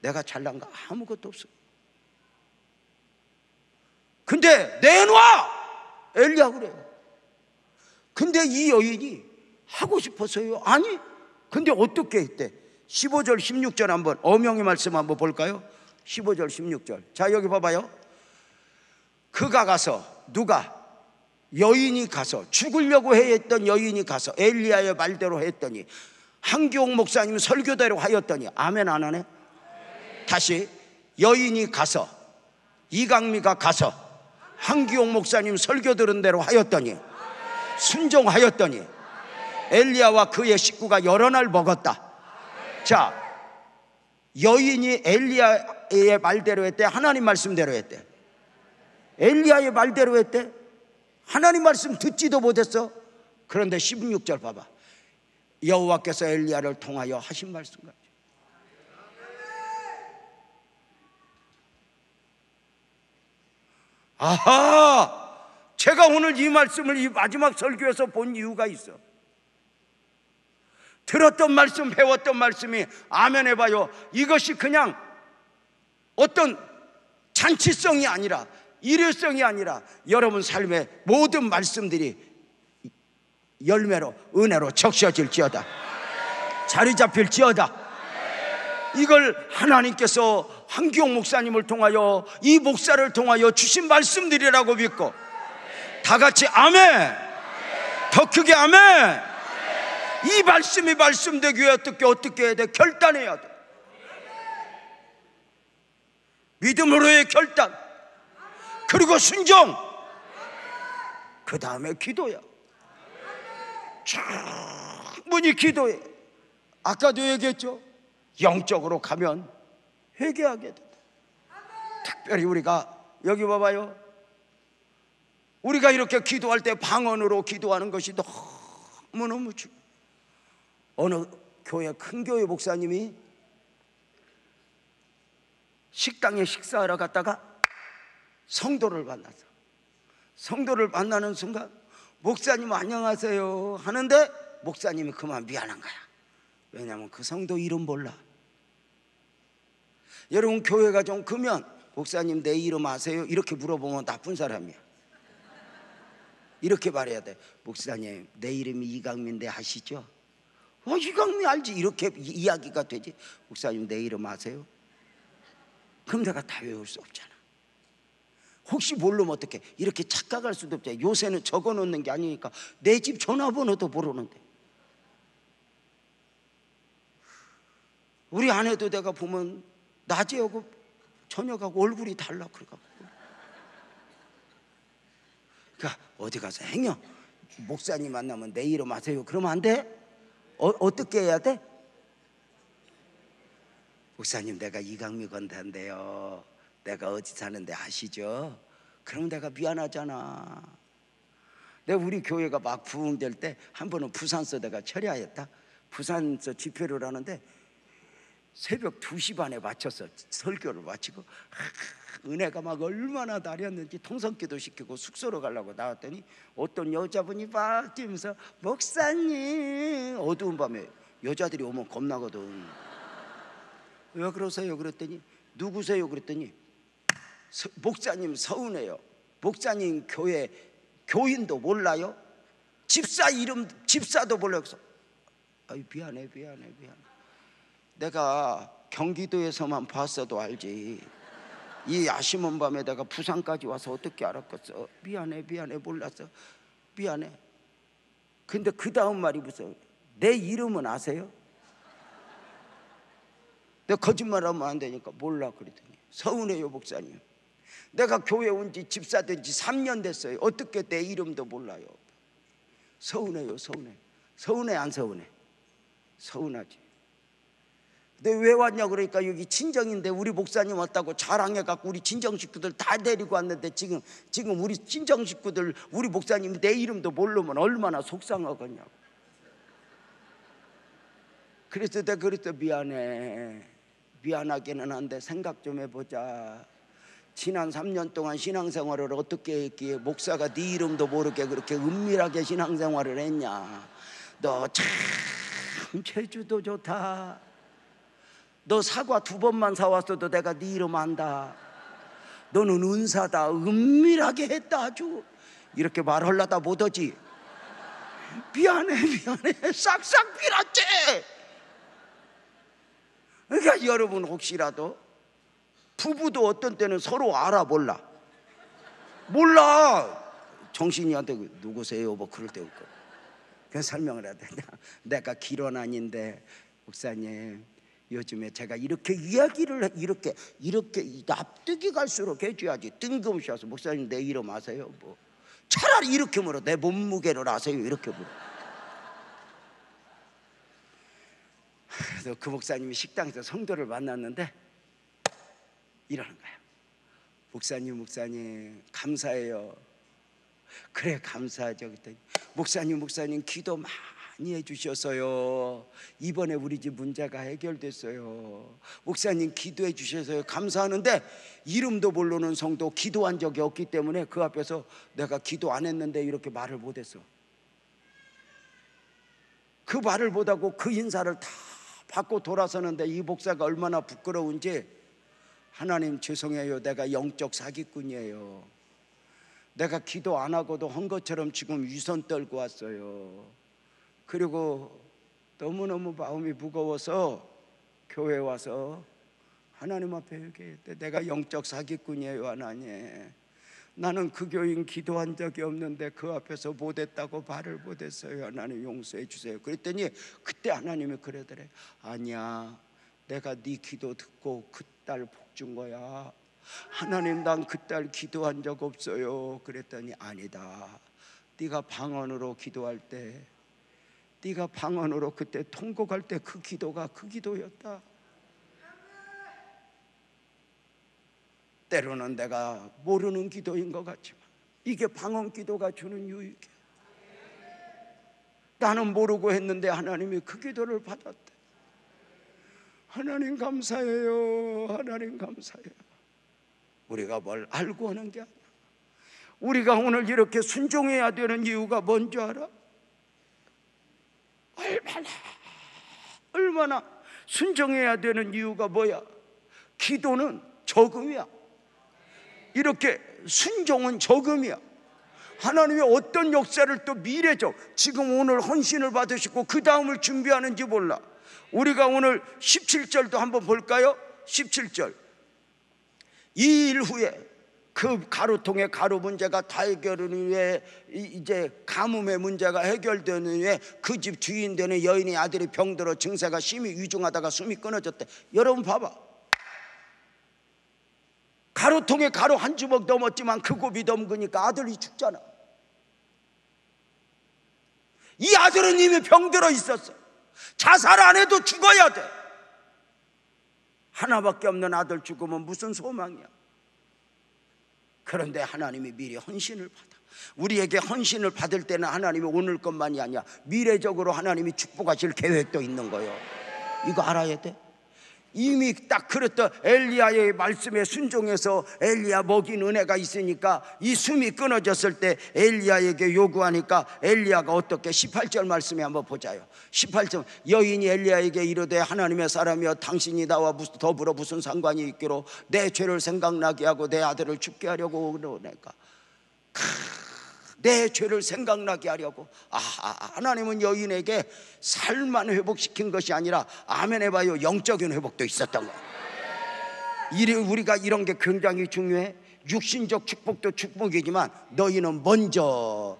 내가 잘난 거 아무것도 없어. 근데 내놔! 엘리야 그래. 근데 이 여인이 하고 싶었어요. 아니, 근데 어떻게 했대? 15절 16절 한번 어명의 말씀 한번 볼까요? 15절 16절. 자, 여기 봐봐요. 그가 가서, 누가? 여인이 가서, 죽으려고 했던 여인이 가서 엘리야의 말대로 했더니, 한기옥 목사님 설교대로 하였더니. 아멘 안 하네? 다시. 여인이 가서, 이강미가 가서 한기옥 목사님 설교 들은 대로 하였더니, 순종하였더니 엘리야와 그의 식구가 여러 날 먹었다. 자, 여인이 엘리야의 말대로 했대? 하나님 말씀대로 했대? 엘리야의 말대로 했대? 하나님 말씀 듣지도 못했어. 그런데 16절 봐봐. 여호와께서 엘리야를 통하여 하신 말씀 같죠. 아하, 제가 오늘 이 말씀을 이 마지막 설교에서 본 이유가 있어. 들었던 말씀, 배웠던 말씀이 아멘 해봐요. 이것이 그냥 어떤 잔치성이 아니라, 일회성이 아니라 여러분 삶의 모든 말씀들이 열매로, 은혜로 적셔질지어다. 자리 잡힐지어다. 이걸 하나님께서 한기옥 목사님을 통하여, 이 목사를 통하여 주신 말씀들이라고 믿고 다 같이 아멘. 더 크게 아멘. 이 말씀이 말씀되기 위해 어떻게 해야 돼? 결단해야 돼. 믿음으로의 결단, 그리고 순종, 그 다음에 기도야. 충분히 기도해. 아까도 얘기했죠. 영적으로 가면 회개하게 된다. 특별히 우리가 여기 봐봐요. 우리가 이렇게 기도할 때 방언으로 기도하는 것이 너무너무 중요해요. 어느 교회, 큰 교회 목사님이 식당에 식사하러 갔다가 성도를 만났어. 성도를 만나는 순간 목사님 안녕하세요 하는데 목사님이 그만 미안한 거야. 왜냐하면 그 성도 이름 몰라. 여러분, 교회가 좀 크면 목사님 내 이름 아세요? 이렇게 물어보면 나쁜 사람이야. 이렇게 말해야 돼. 목사님 내 이름이 이강민인데 아시죠? 이강민 알지. 이렇게 이야기가 되지. 목사님 내 이름 아세요? 그럼 내가 다 외울 수 없잖아. 혹시 모르면 어떡해. 이렇게 착각할 수도 없잖아. 요새는 적어놓는 게 아니니까 내 집 전화번호도 모르는데. 우리 아내도 내가 보면 낮에하고 저녁하고 얼굴이 달라. 그러니까 어디 가서 행여 목사님 만나면 내 이름 아세요? 그러면 안 돼? 어떻게 해야 돼? 목사님 내가 이강미 건단데요, 내가 어디 사는데 아시죠? 그럼 내가 미안하잖아. 내가 우리 교회가 막 부흥될 때 한 번은 부산서 내가 철야했다. 부산서 집회를 하는데 새벽 2시 반에 마쳐서 설교를 마치고 은혜가 막 얼마나 달였는지 통성기도 시키고 숙소로 가려고 나왔더니 어떤 여자분이 막 뛰면서 목사님, 어두운 밤에 여자들이 오면 겁나거든. 왜 그러세요? 그랬더니 누구세요? 그랬더니 목사님 서운해요. 목사님 교회 교인도 몰라요? 집사 이름 집사도 몰라요. 그래서 미안해. 내가 경기도에서만 봤어도 알지 이 아시먼 밤에 내가 부산까지 와서 어떻게 알았겠어. 미안해 몰랐어. 미안해. 근데 그 다음 말이 무슨, 내 이름은 아세요? 내가 거짓말하면 안 되니까 몰라 그랬더니 서운해요 목사님. 내가 교회 온 지 집사 된 지 3년 됐어요. 어떻게 내 이름도 몰라요. 서운해요. 서운해 안 서운해? 서운하지. 근데 왜 왔냐 그러니까 여기 친정인데 우리 목사님 왔다고 자랑해갖고 우리 친정 식구들 다 데리고 왔는데 지금 우리 친정 식구들 우리 목사님 내 이름도 모르면 얼마나 속상하겠냐고. 그래서 내가 그래서 미안하기는 한데 생각 좀 해보자. 지난 3년 동안 신앙생활을 어떻게 했기에 목사가 네 이름도 모르게 그렇게 은밀하게 신앙생활을 했냐. 너 참 제주도 좋다. 너 사과 2번만 사왔어도 내가 네 이름 안다. 너는 은사다. 은밀하게 했다. 아주 이렇게 말하려다 못하지. 미안해 싹싹 빌었지. 그러니까 여러분 혹시라도 부부도 어떤 때는 서로 알아 몰라 정신이 안 되고 누구세요 뭐 그럴 때 없고 그래서 설명을 해야 돼. 내가 기론아닌데 목사님 요즘에 제가 이렇게 이야기를 이렇게 납득이 갈수록 해줘야지. 뜬금없이 와서 목사님 내 이름 아세요? 뭐 차라리 이렇게 물어. 내 몸무게를 아세요? 이렇게 물어. 그래서 그 목사님이 식당에서 성도를 만났는데 이러는 거야. 목사님 감사해요. 그래 감사하죠. 그랬더니 목사님 기도 많이 해주셔서요 이번에 우리 집 문제가 해결됐어요. 목사님 기도해 주셔서요 감사하는데 이름도 모르는 성도 기도한 적이 없기 때문에 그 앞에서 내가 기도 안 했는데 이렇게 말을 못했어. 그 말을 못하고 그 인사를 다 받고 돌아서는데 이 목사가 얼마나 부끄러운지, 하나님 죄송해요, 내가 영적 사기꾼이에요. 내가 기도 안 하고도 한 것처럼 지금 위선 떨고 왔어요. 그리고 너무너무 마음이 무거워서 교회 와서 하나님 앞에 얘기했대. 내가 영적 사기꾼이에요. 하나님, 나는 그 교인 기도한 적이 없는데 그 앞에서 못했다고 발을 못했어요. 하나님 용서해 주세요. 그랬더니 그때 하나님이 그러더래. 아니야, 내가 네 기도 듣고 그 딸 복 준 거야. 하나님, 난 그 딸 기도한 적 없어요. 그랬더니 아니다, 네가 방언으로 기도할 때, 네가 방언으로 그때 통곡할 때 그 기도가 그 기도였다. 때로는 내가 모르는 기도인 것 같지만 이게 방언 기도가 주는 유익이야. 나는 모르고 했는데 하나님이 그 기도를 받았대. 하나님 감사해요. 하나님 감사해요. 우리가 뭘 알고 하는 게 아니야. 우리가 오늘 이렇게 순종해야 되는 이유가 뭔지 알아? 얼마나 순종해야 되는 이유가 뭐야? 기도는 저금이야. 이렇게 순종은 저금이야. 하나님의 어떤 역사를 또 미래적, 지금 오늘 헌신을 받으시고 그 다음을 준비하는지 몰라. 우리가 오늘 17절도 한번 볼까요? 17절. 이 일 후에 그 가루통의 가루 문제가 다 해결된 후에 이제 가뭄의 문제가 해결된 후에 그 집 주인 되는 여인의 아들이 병들어 증세가 심히 위중하다가 숨이 끊어졌대. 여러분 봐봐, 가루통에 가루 한 주먹 넘었지만 그 곱이 넘으니까 아들이 죽잖아. 이 아들은 이미 병들어 있었어. 자살 안 해도 죽어야 돼. 하나밖에 없는 아들 죽으면 무슨 소망이야. 그런데 하나님이 미리 헌신을 받아. 우리에게 헌신을 받을 때는 하나님이 오늘 것만이 아니야, 미래적으로 하나님이 축복하실 계획도 있는 거예요. 이거 알아야 돼. 이미 딱 그랬던 엘리야의 말씀에 순종해서 엘리야 먹인 은혜가 있으니까 이 숨이 끊어졌을 때 엘리야에게 요구하니까 엘리야가 어떻게, 18절 말씀에 한번 보자요. 18절. 여인이 엘리야에게 이르되 하나님의 사람이여 당신이 나와 더불어 무슨 상관이 있기로 내 죄를 생각나게 하고 내 아들을 죽게 하려고 그러니까, 내 죄를 생각나게 하려고. 하나님은 여인에게 삶만 회복시킨 것이 아니라 아멘 해봐요, 영적인 회복도 있었던 거예요. 우리가 이런 게 굉장히 중요해. 육신적 축복도 축복이지만 너희는 먼저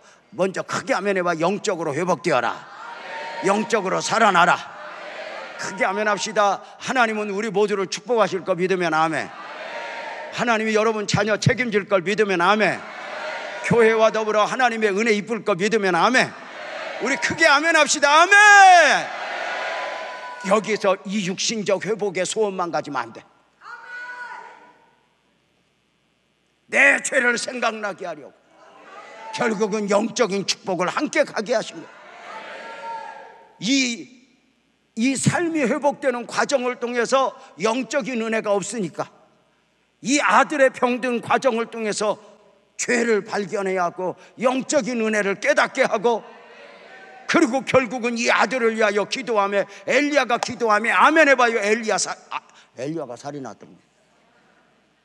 크게 아멘 해봐. 영적으로 회복되어라. 영적으로 살아나라. 크게 아멘 합시다. 하나님은 우리 모두를 축복하실 거 믿으면 아멘. 하나님이 여러분 자녀 책임질 걸 믿으면 아멘. 교회와 더불어 하나님의 은혜 입을 거 믿으면 아멘. 우리 크게 아멘 합시다. 아멘. 여기서 이 육신적 회복의 소원만 가지면 안 돼. 내 죄를 생각나게 하려고. 결국은 영적인 축복을 함께 가게 하신 거예요. 이 삶이 회복되는 과정을 통해서 영적인 은혜가 없으니까 이 아들의 병든 과정을 통해서 죄를 발견해야 하고 영적인 은혜를 깨닫게 하고, 그리고 결국은 이 아들을 위하여 기도하며 엘리야가 기도하며 아멘 해봐요. 엘리야가 살인하던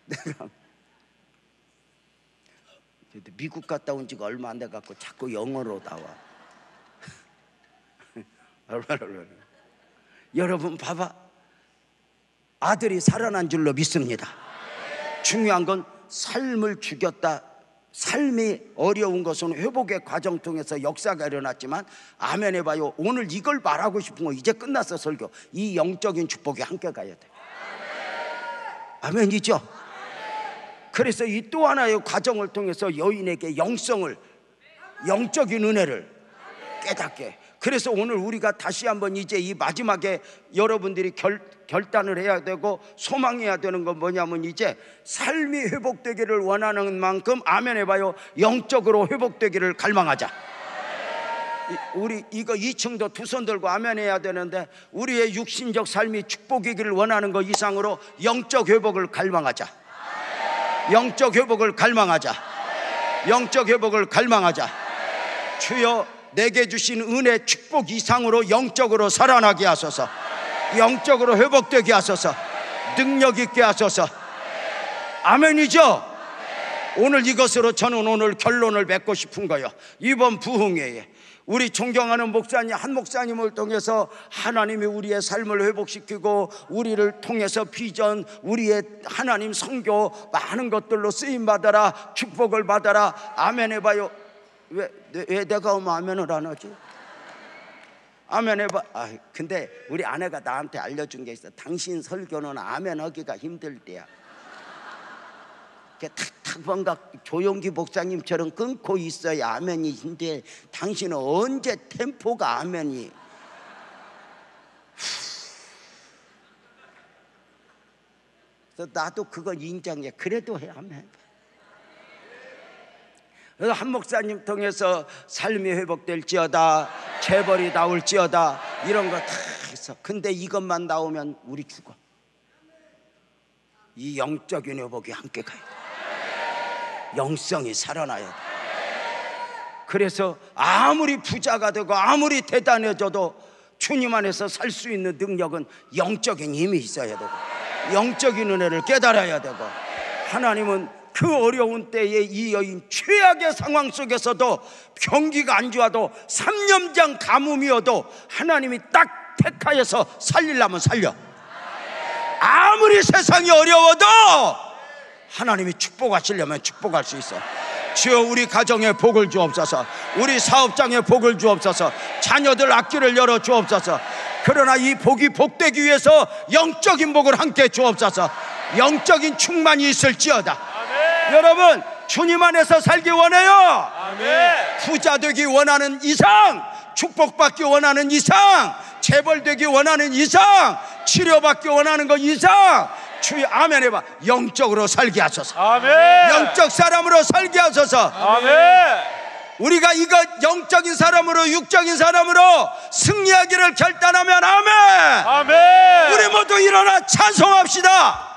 내가 미국 갔다 온 지가 얼마 안 돼 갖고 자꾸 영어로 나와. 여러분 봐봐, 아들이 살아난 줄로 믿습니다. 중요한 건 삶을 죽였다. 삶이 어려운 것은 회복의 과정 통해서 역사가 일어났지만 아멘 해봐요. 오늘 이걸 말하고 싶은 거, 이제 끝났어 설교. 이 영적인 축복이 함께 가야 돼. 아멘이죠? 그래서 이 또 하나의 과정을 통해서 여인에게 영적인 은혜를 깨닫게. 그래서 오늘 우리가 다시 한번 이제 이 마지막에 여러분들이 결단을 해야 되고 소망해야 되는 건 뭐냐면, 이제 삶이 회복되기를 원하는 만큼 아멘 해봐요. 영적으로 회복되기를 갈망하자. 우리 이거 2층도 두 손 들고 아멘 해야 되는데, 우리의 육신적 삶이 축복이기를 원하는 것 이상으로 영적 회복을 갈망하자. 영적 회복을 갈망하자. 영적 회복을 갈망하자. 주여 내게 주신 은혜 축복 이상으로 영적으로 살아나게 하소서. 영적으로 회복되게 하소서. 능력 있게 하소서. 아멘이죠? 오늘 이것으로 저는 오늘 결론을 맺고 싶은 거예요. 이번 부흥회에 우리 존경하는 목사님 한 목사님을 통해서 하나님이 우리의 삶을 회복시키고 우리를 통해서 비전, 우리의 하나님 선교 많은 것들로 쓰임받아라, 축복을 받아라. 아멘 해봐요. 왜 내가 오면 아멘을 안 하지? 아멘 해봐. 근데 우리 아내가 나한테 알려준 게 있어. 당신 설교는 아멘 하기가 힘들 때야. 탁탁 뭔가 조용기 목사님처럼 끊고 있어야 아멘이 힘들. 당신은 언제 템포가 아멘이. 그래서 나도 그걸 인정해. 그래도 해. 아멘. 그래서 한 목사님 통해서 삶이 회복될지어다, 재벌이 나올지어다, 이런 거 다 했어. 근데 이것만 나오면 우리 죽어. 이 영적인 회복이 함께 가야 돼. 영성이 살아나야 돼. 그래서 아무리 부자가 되고 아무리 대단해져도 주님 안에서 살 수 있는 능력은 영적인 힘이 있어야 되고 영적인 은혜를 깨달아야 되고, 하나님은 그 어려운 때에 이 여인 최악의 상황 속에서도 경기가 안 좋아도 3년장 가뭄이어도 하나님이 딱 택하여서 살리려면 살려. 아무리 세상이 어려워도 하나님이 축복하시려면 축복할 수 있어. 주여 우리 가정에 복을 주옵소서. 우리 사업장에 복을 주옵소서. 자녀들 앞길을 열어 주옵소서. 그러나 이 복이 복되기 위해서 영적인 복을 함께 주옵소서. 영적인 충만이 있을지어다. 아멘. 여러분 주님 안에서 살기 원해요. 아멘. 부자 되기 원하는 이상, 축복받기 원하는 이상, 재벌되기 원하는 이상, 치료받기 원하는 것 이상 주여 아멘 해봐. 영적으로 살게 하소서. 아멘. 영적 사람으로 살게 하소서. 아멘. 우리가 이거 영적인 사람으로 육적인 사람으로 승리하기를 결단하면 아멘. 아멘. 우리 모두 일어나 찬송합시다.